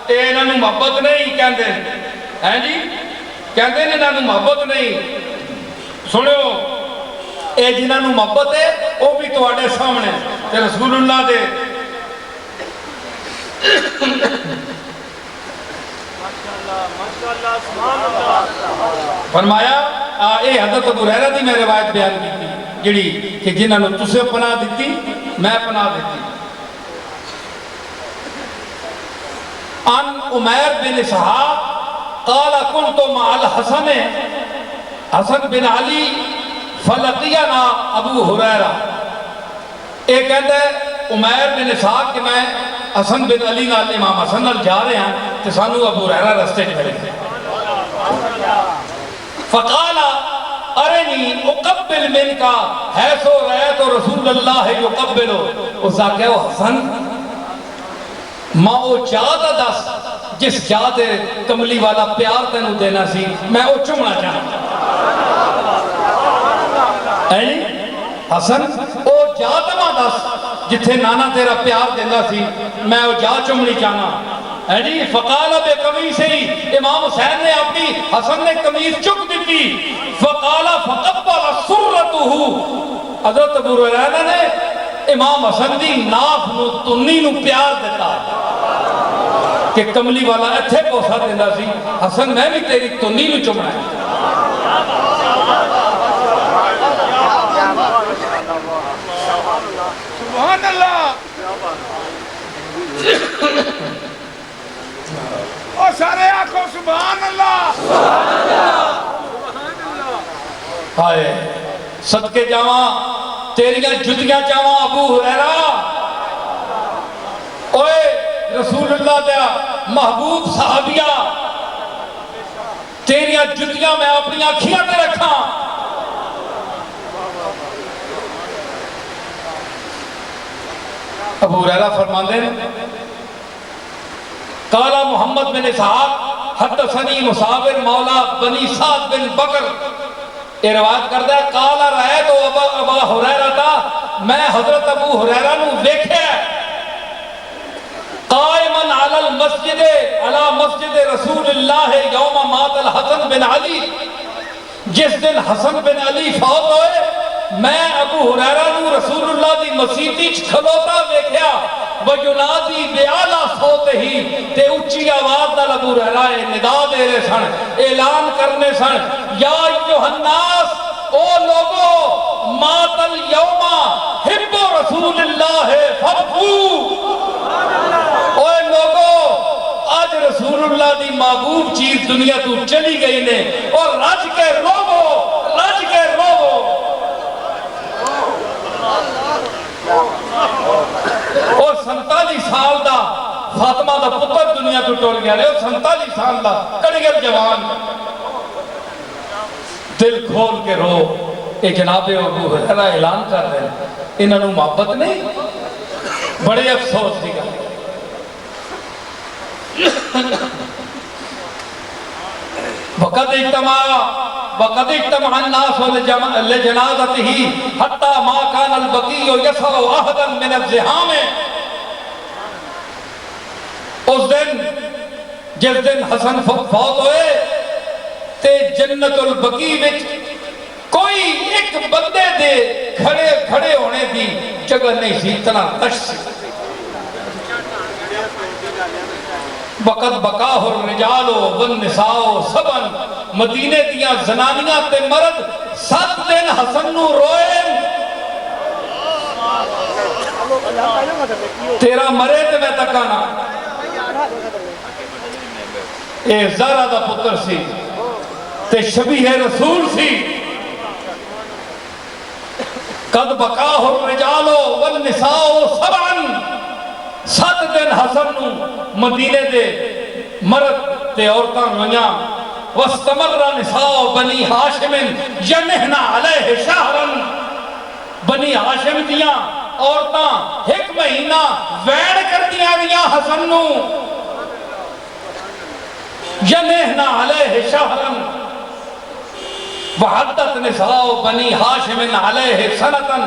اے انہاں نوں محبت نہیں کہندے ہیں جی، کہندے نے انہاں نوں محبت نہیں. سنو اے جنہاں نوں محبت ہے وہ بھی تواڈے سامنے تے رسول اللہ دے فرمایا اے حضرت ابو ہریرہ دی میں روایت بیان کی جڑی کہ جنہاں نوں تسے پناہ دتی میں پناہ دتی. ان عمیر بن اسحاق قال كنت مع الحسن حسن بن علی فلقینا ابو ہریرہ. ایک کہتا ہے عمیر بن اسحاق کہ میں حسن بن علی نال امام حسن نال جا رہے ہیں تو سانو ابو ہریرہ رستے چ ملے. فقال ارنی اقبل منکا حیث رأیت رسول اللہ یقبلو. اس کا کہ حسن ماں او جادہ دس جس جادے کملی والا پیار تینوں دینا سی میں او چمنا چاہتا. حسن او جادہ ماں دس جتھے نانا تیرا پیار دینا سی میں او جا چمنی چاہنا. فقال بے قمیص ہی امام حسین نے اپنی حسن نے قمیص چک دیتی. فقال فقبل سرتہو. حضرت ابو ہریرہ نے امام حسن دی ناف نو تنی نو پیار دیتا کہ کملی والا اتھے پوسا دینا سی حسن میں بھی تیری تنی نو چمنا ہے. سبحان اللہ. اور سارے آنکھوں سبحان اللہ. ہائے صدقے جاواں تیریاں جتیاں چاواں ابو ہریرہ. اوے رسول اللہ دیا محبوب صحابیہ تیریاں جتیاں میں اپنی آنکھیاں تے رکھاں. ابو ہریرہ فرماندے قال محمد بن اسحاق حدثنی مصابر مولا بنی سعد بن بکر. یہ روایت کرتا ہے قال رأیت ابا ہریرہ تھا میں حضرت ابو ہریرہ نو دیکھے قائماً علی المسجد علی مسجد رسول اللہ یوم مات الحسن بن علی. جس دن حسن بن علی فوت ہوئے میں ابو ہریرہ نو رسول اللہ دی مسیتی کھلوتا دیکھیا وَيُنَادِي بِعَلَى صَوْتِهِ تے اچھی آواز نال ابو ہریرہ ندا دے رہے سن اعلان کرنے سن یا ایھا الناس او لوگو مات اليوم حب رسول اللہ فبقو. اوے لوگو آج رسول اللہ دی محبوب چیز دنیا تو چلی گئی نے اور رج کے روو رج کے روو. اور 47 سال دا فاطمہ دا پتر دنیا تو ٹول گیا رہے اور 47 سال دا کڑگر جوان دل کھول کے رو. اے جناب ابو ہریرہ اعلان کر رہے ہیں انہوں نے محبت نہیں. بڑے افسوس دی گا وقد اجتمع الناس لجنازته حتى ما كان البقيع يسع احدا من الزحام. اس دن جس دن حسن فوت ہوئے تے جنت البقیع وچ کوئی ایک بندے دے کھڑے ہونے دی جگہ نہیں سی. اتنا رش سی. وقت بقاہ الرجال والنساء سبن. مدینے دیاں زنانیاں تے مرد 7 دن حسن نو روئے. تیرا مرے تے میں تکانا. اے زہرہ دا پتر سی تے شبیہ رسول سی. قد بقاہ الرجال والنساء سبن. 7 دن حسن نو مدینے دے مرد تے عورتاں رویاں. واستمر نساء بنی ہاشم ینہن علیہ شہرا. بنی ہاشم دیاں عورتاں ایک مہینہ ویڑ کردیاں رہیاں حسن نو ینہنا علیہ شہرن وحدت نساء بنی ہاشم علیہ سنتن.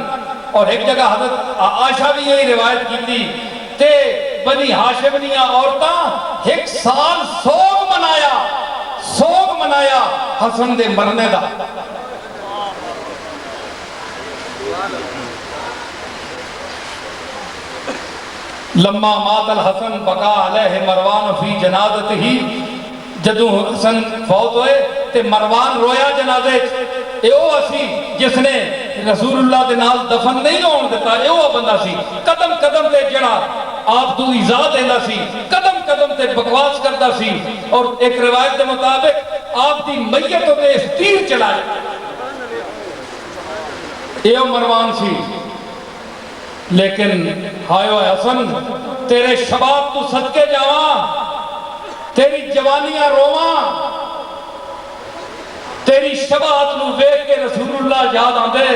اور ایک جگہ حضرت عائشہ بھی یہی روایت کی تھی کہ بنی ہاشم نیا عورتاں ایک سال سوگ منایا حسن دے مرنے دا. لما مات الحسن بقا علیہ مروان فی جنازت ہی. جدوں حسن فوت ہوئے تے مروان رویا جنازے. اے او اسی جس نے رسول اللہ دے نال دفن نہیں ہون دیتا. اے او بندہ سی قدم قدم تے جڑا آپ تو ایزا دیندا سی, قدم قدم تے بکواس کرتا سی. اور ایک روایت دے مطابق آپ دی میت تے تیر چلائے. اے او مروان سی. لیکن ہائے حسن تیرے شباب تو صدقے جاواں, تیری جوانیاں رواں, تیری شباعت نو ویکھ کے رسول اللہ یاد آندے.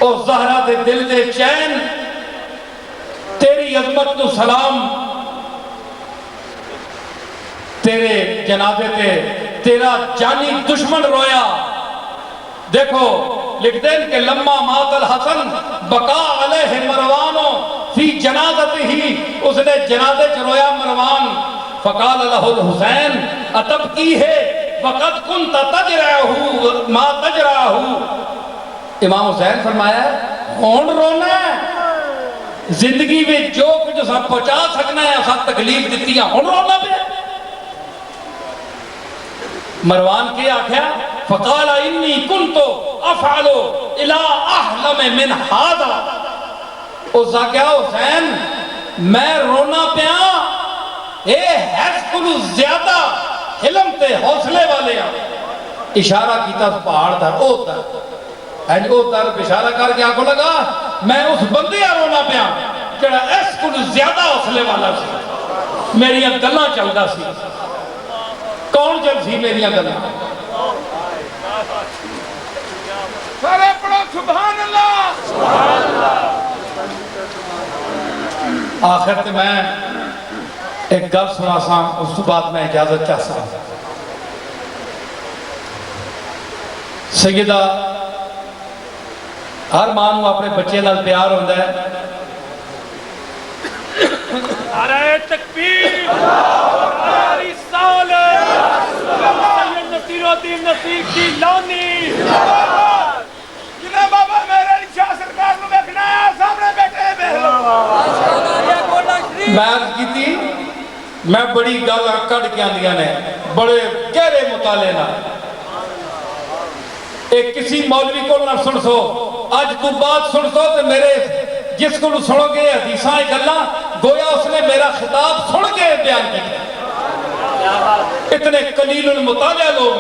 او زہرا دے دل دے چین, تیری عظمت نو سلام. تیرے جنازے تے تیرا جانی دشمن رویا. دیکھو لکھ دیں کہ لما مات الحسن بقا علیہ مروانو فی جنازت ہی, اس نے جنازے چ رویا مروان. فقال لہ الحسین اتبکی ہے وقد کنت تجرعہ ما تجرعہ. امام حسین فرمایا ہون رونا ہے, زندگی میں جو کچھ سب پہنچا سکنا ہے سب تکلیف دیتی ہیں, ہون رونا پہ. مروان کے آکھیا فقال انی کنتو افعلو الى احلم من ہذا. اس آکھیا حسین میں رونا پیاں اے حیث کلو زیادہ حلم تے حوصلے والے ہیں. اشارہ کیتا پہاڑ در او در او در اشارہ کر کے آنکھوں لگا میں اس بندے رونا پیاں جڑا اس کلو زیادہ حوصلے والا سی. میری گلاں چلدا سی. کون چل سی میری گلاں؟ سارے پڑھو سبحان اللہ. سبحان اللہ. آخر تے میں ایک گل سنا سا, اس تو بعد میں اجازت چاہ سا. سیدہ ہر ماں نو اپنے بچے نال پیار ہوندا ہے. نعرہ تکبیر, نعرہ رسالت, سید نصیر الدین نصیر کی لانی. جنہیں بابا میرے شاہ سرکار نو بیٹھنا ہے سامنے بیٹھے بہلو. میں عرض کی تھی میں بڑی گالاں کڑ کے آندیاں نے بڑے گہرے مطالعے نہ. ایک کسی مولوی کو نہ سن سو, آج تو بات سن سو تو میرے جس کو سنو گے حدیثاں گلاں گویا اس نے میرا خطاب سن کے بیان کیا. اتنے قلیل المطالعہ لوگ,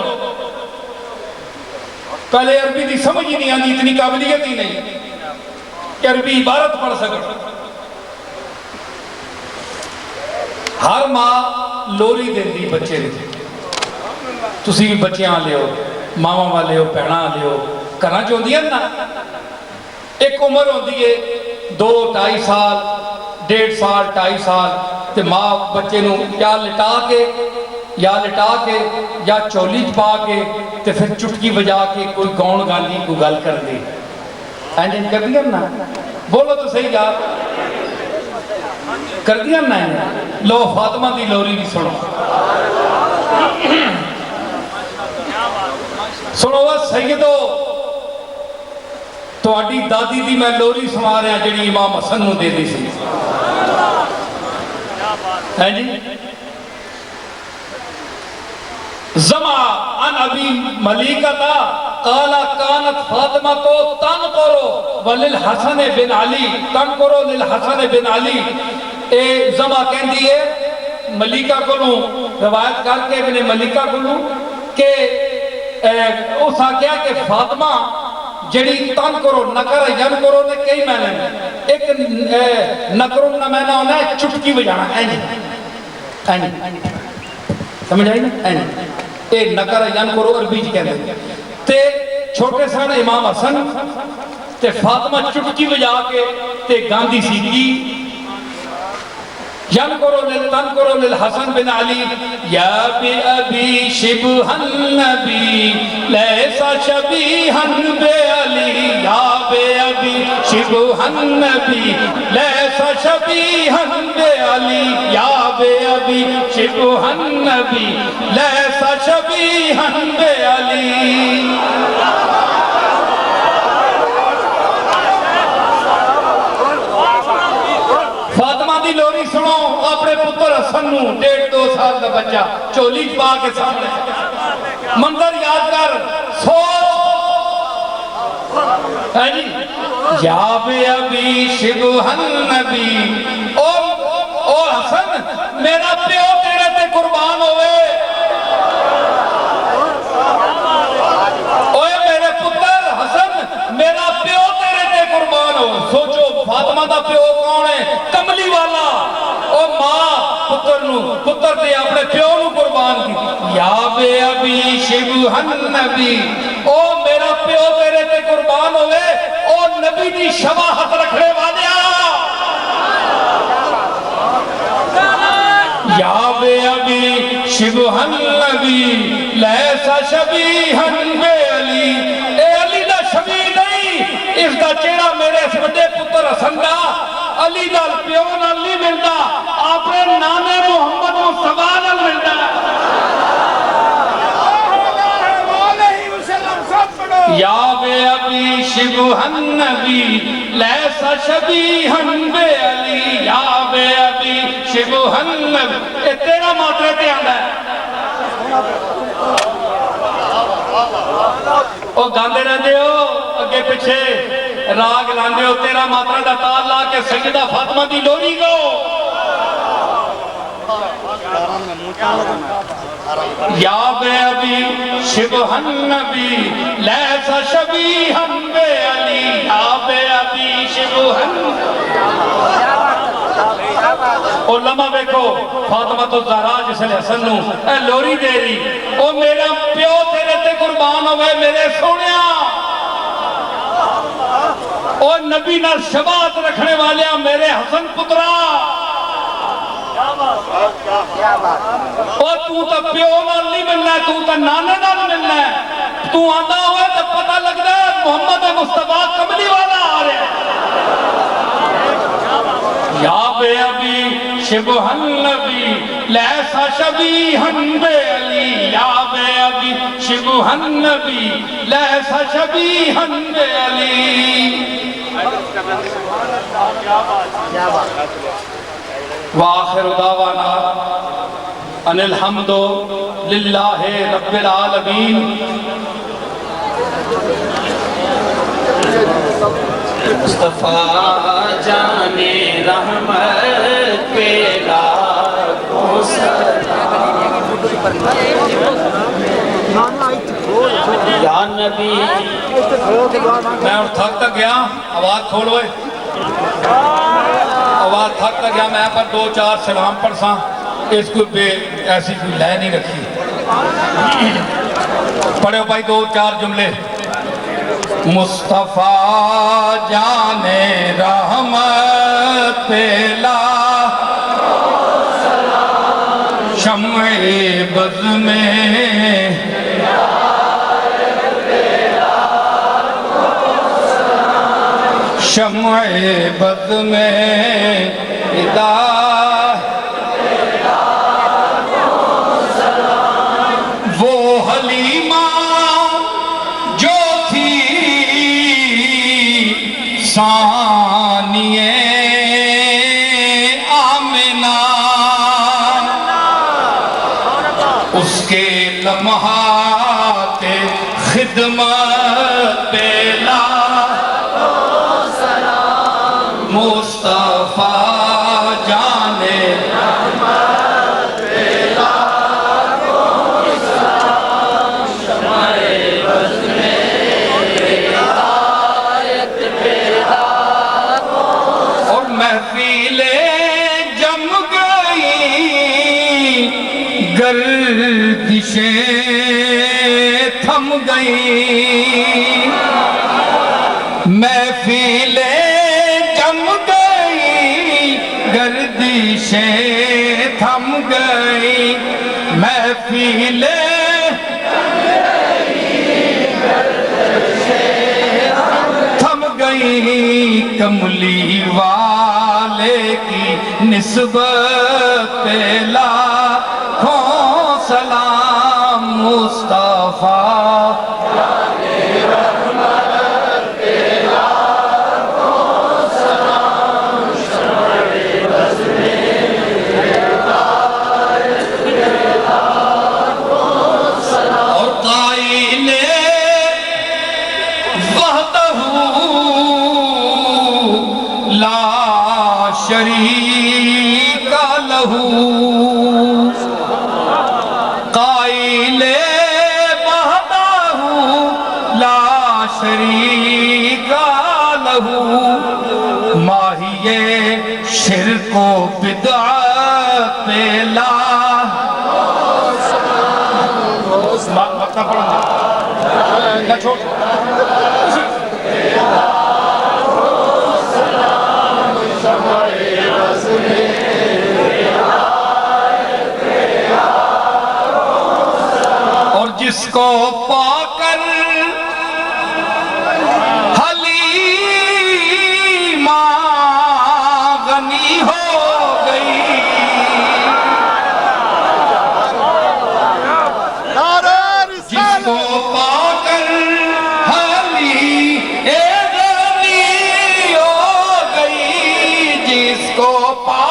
پہلے عربی دی سمجھ ہی نہیں آتی, اتنی قابلیت ہی نہیں کہ عربی عبارت پڑھ سکے. ہر ماں لوری دیندی بچے دی. تسی بھی بچیاں لے ہو, ماما والے ہو, پہنا لے ہو, کرنا چاہتی ہیں نا. ایک عمر ہوتی ہے 2-2.5 سال, 1.5 سال, 2.5 سال, تے ماں بچے نو یا لٹا کے یا چولی پا کے تے پھر چٹکی بجا کے کوئی گاؤن گاندی کوئی گل کر دی. اینجن کر دیا نا, بولو تو صحیح جا کر دیا نا. لو فاطمہ دی لوری بھی سنو. سنو بس سیدو تو اڈی دادی دی میں لوری سنا رہا جڑی امام حسن نو دے دی سی. ہے جی زما ان ابی ملیکتا قالا کانت فاطمہ تو تن کرو وللحسن بن علی, تن کرو للحسن بن علی. اے زما کہن دیئے ملیکہ کو لوں روایت کر کے ابن ملیکہ کو لوں کہ اس آگیا کہ فاطمہ جڑی تن کرو نکر ین کرو نے کئی معنی میں. ایک نکروں نہ معنی ہونا ہے چٹکی بجانا, اینی سمجھ آئی نا, اینی اے نکر ین کرو عربی جی کہتے ہیں. تے چھوٹے سن امام حسن تے فاطمہ چٹکی بجا کے تے گاندھی سی کی تنکرو للحسن بن علی یا بی ابی شبہ النبی لیسا شبیہا بے علی یا بی ابی شبہ النبی لیسا شبیہا بے علی یا بی ابی شبہ النبی لیسا شبیہا بے علی فاطمہ دی لوری سنو اپنے پتر حسن نو 1.5-2 سال دا بچہ چولی پا کے سامنے منظر یاد کر سوچ ہے جی یا بی ابی شبہ النبی او حسن میرا پیو تیرے تے قربان ہوئے اوے میرے پتر حسن میرا پیو تیرے تے قربان ہو سوچو فاطمہ دا پیو کون ہے کملی والا او ماں پتر تے اپنے پیو نو قربان کی یا بے ابی شبہ النبی او میرا پیو تیرے تے قربان ہوئے او نبی دی شباہت رکھنے والیا یا بے ابی شبہ النبی لیسا شبیہا بے علی اے علی دا شبیہ نہیں اس دا چہرہ میرے اس بڑے پتر حسن دا علی دا پیو نال نہیں ملدا اپنے نانے محمد مصطفیٰ نال ملدا یا بے ابی شبہ النبی لیسا شبیہا بے علی یا بے ابی شبہ النبی اے تیرا ماترے تے آندا ہے او گاندے رہندے ہو اگے پیچھے راگ لاندے ہو تیرا ماترہ دا تال لا کے سیدہ فاطمہ دی لوری گو یا بے ابی شبہ النبی لیسا شبیہا بے علی یا بے ابی شبہ النبی علماء بیکو فاطمہ تو زہرا جس لئے حسن نو اے لوری دے رہی او میرا پیو تیرے تے قربان ہوئے میرے سونیا او نبی نال شباہت رکھنے والے میرے حسن پترا او تو تا پیو نال نہیں ملنا ہے تو تا نانے نال ملنا ہے تو آندہ ہوئے تو پتہ لگ رہا ہے محمد مصطفیٰ کملی والا آ رہے ہیں یا بے ابی شبہ النبی لیسا شبیہا بے علی یا بے ابی شبہ النبی لیسا شبیہا بے علی وآخر دعوانا ان الحمد للہ رب العالمین مصطفیٰ جان رحمت پہ لاکھوں سلام یا نبی میں اور تھک تک گیا آواز کھول ہوئے آواز تھک تک گیا میں پر 2-4 سلام پڑھساں اس کو بے ایسی کوئی لے نہیں رکھی پڑھے ہو بھائی 2-4 جملے مصطفیٰ جان رحمت پہلا شمع بز میں شمع بز میں وہ حلیمہ جو تھی ثانیہ آمنہ اس کے لمحات خدمت پہ لاکھوں سلام مصطفیٰ جان رحمت پہ لاکھوں سلام شمع بز میں ہدایت پہ لاکھوں اور محفلیں جم گئی گردشیں تھم گئی کملی والے کی نسبت پہ لاکھوں سلام مصطفیٰ شریک لہو قائل وحدہ لا شریک لہو ماہی شرک و بدعت پہ لا وقت پڑھو نہ چھوڑ اور جس کو پا کر حلیمہ غنی ہو گئی جس کو پا کر حلیمہ غنی ہو گئی جس کو پا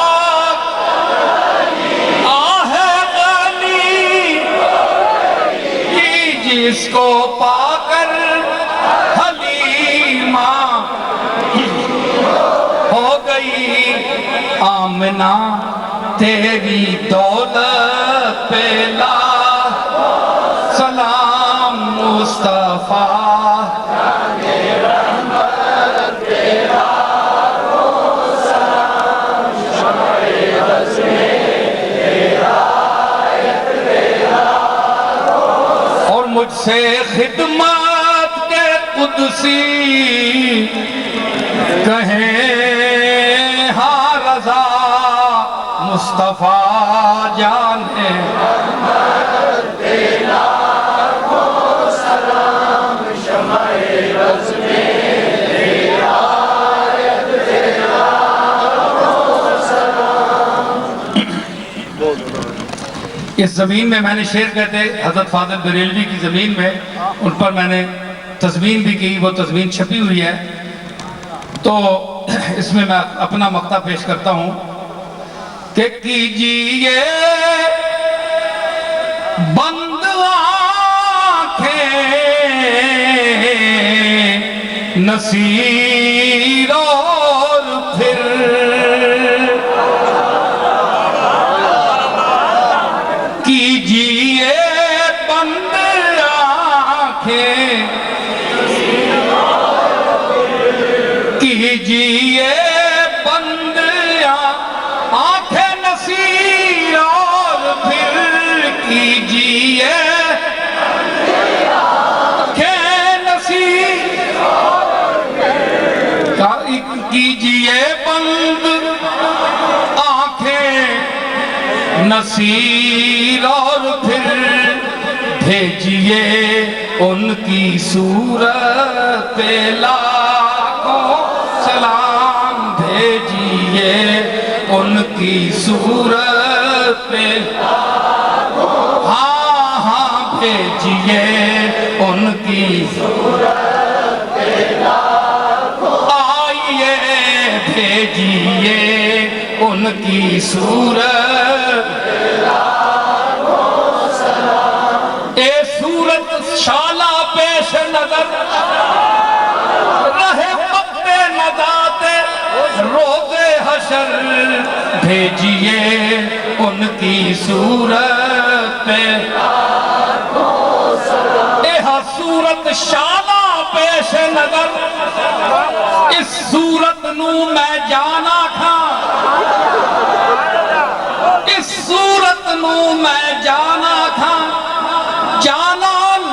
جس کو پا کر حلیمہ ہو گئی آمنہ تیری دولت پہ لاکھ سلام مصطفیٰ مجھ سے خدمت کے قدسی کہیں ہاں رضا مصطفیٰ جانے اس زمین میں میں نے شعر کہتے حضرت فاضل بریلوی کی زمین میں ان پر میں نے تضمین بھی کی وہ تضمین چھپی ہوئی ہے تو اس میں میں اپنا مقطع پیش کرتا ہوں کہ کیجئے بند آنکھیں نصیر اور پھر کیجئے بند آنکھیں کیجئے بند آنکھیں نصیر اور پھر کیجئے آنکھیں نصیر کیجئے بند آنکھیں نصیر اور پھر بھیجئے ان کی صورت پہ لاکھوں سلام بھیجئے ان کی صورت پہ ہاں ہاں بھیجئے ان کی صورت پہ آئیے بھیجئے ان کی صورت اے صورت شالہ پیش نظر رہے وقت نجات روز حشر بھیجئے ان کی صورت پہ اے ہاں صورت شالہ پیش نظر اس صورت نو میں جانا کھاں اس صورت نو میں جانا کھاں جانان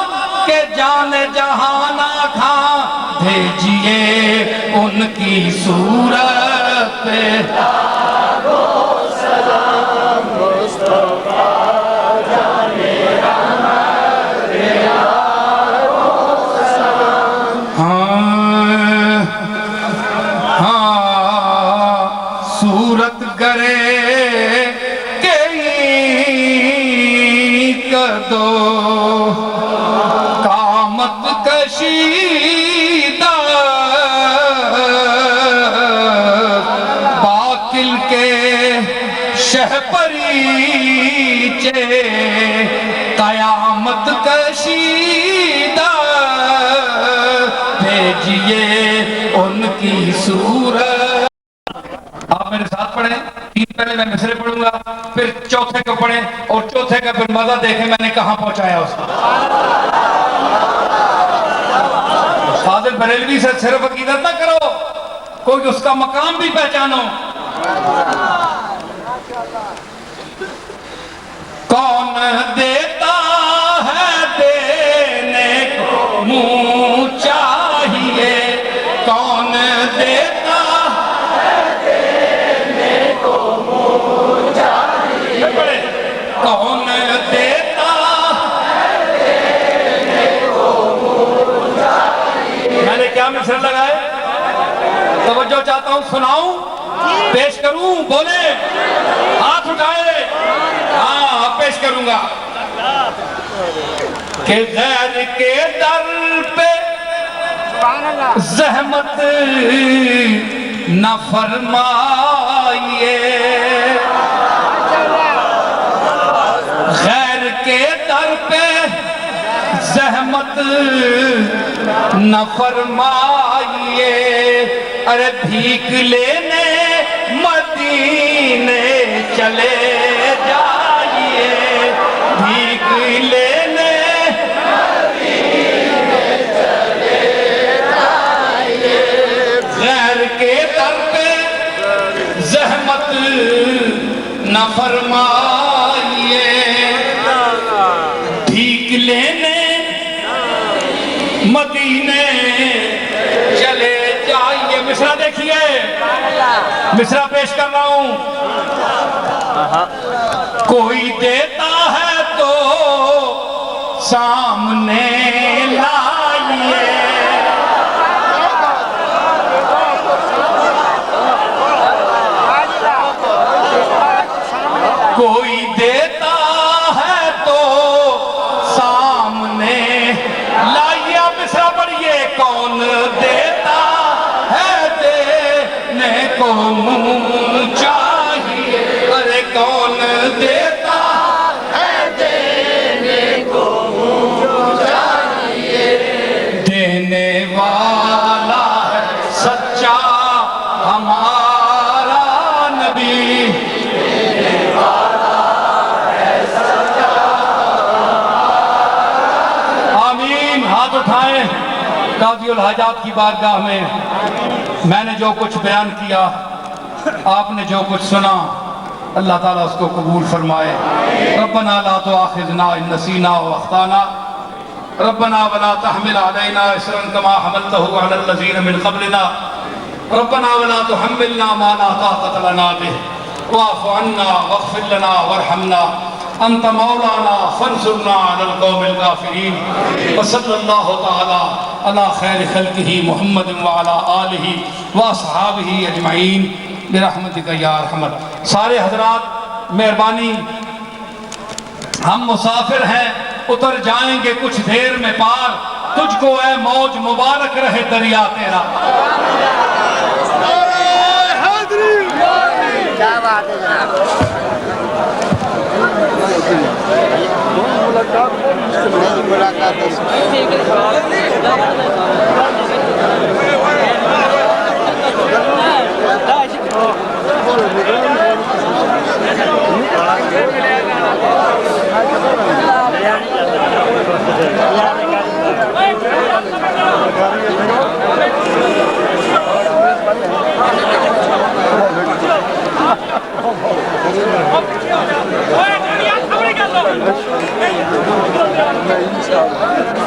کے جان جہانا کھاں بھیجئے ان کی صورت پہ ہاں نیچے قیامت کشیدہ بھیجیے ان کی صورت. آپ میرے ساتھ پڑھیں. تین پہلے میں مصرے پڑھوں گا, پھر چوتھے کو پڑھیں, اور چوتھے کا پھر مزہ دیکھیں میں نے کہاں پہنچایا اس کو. فاضل بریلوی سے صرف عقیدت نہ کرو, کوئی اس کا مقام بھی پہچانو. کون دیتا ہے دینے کو منہ چاہیے, کون دیتا ہے دینے کو منہ چاہیے, کون دیتا ہے دینے کو منہ چاہیے. میں نے کیا مصرع لگائے؟ توجہ چاہتا ہوں, سناؤں, پیش کروں, بولے, ہاتھ اٹھائے. ہاں پیش کروں گا. کہ غیر کے در پہ زحمت نہ فرمائیے, غیر کے در پہ زحمت نہ فرمائیے. ارے بھیک لینے مدینے چلے جائیے, بھیک لینے مدینے چلے جائیے. غیر کے در پہ زحمت نہ فرمائیے, بھیک لینے مدینے چلے جائیے. مصرع دیکھیے, مصرع پیش کر رہا ہوں. کوئی دیتا ہے تو سامنے لائیے, کوئی دیتا ہے تو سامنے لائیے. آپ مصرع پڑھیے. کون دیتا ہے دینے کو منہ چاہیے, ارے کون دیتا ہے دینے کو منہ چاہیے. دینے والا ہے سچا ہمارا نبی, دینے والا ہے سچا. آمین. ہاتھ اٹھائیں. قاضی الحاجات کی بارگاہ میں نے جو کچھ بیان کیا, آپ نے جو کچھ سنا, اللہ تعالیٰ اس کو قبول فرمائے. ربنا لا تؤاخذنا ان نسینا واخطانا, ربنا ولا تحمل علينا إصرا كما حملته على الذين من قبلنا, ربنا ولا تحملنا ما لا طاقة لنا به, واعف عنا واغفر لنا وارحمنا, انت مولانا فانصرنا على القوم الكافرين. وصلى الله تعالى على خير خلقه محمد وعلى آله واصحابه اجمعین برحمتک یا ارحم. سارے حضرات مہربانی, ہم مسافر ہیں, اتر جائیں گے کچھ دیر میں پار, تجھ کو اے موج مبارک رہے دریا تیرا. کیا بات ہے جناب. ملاقات Hey,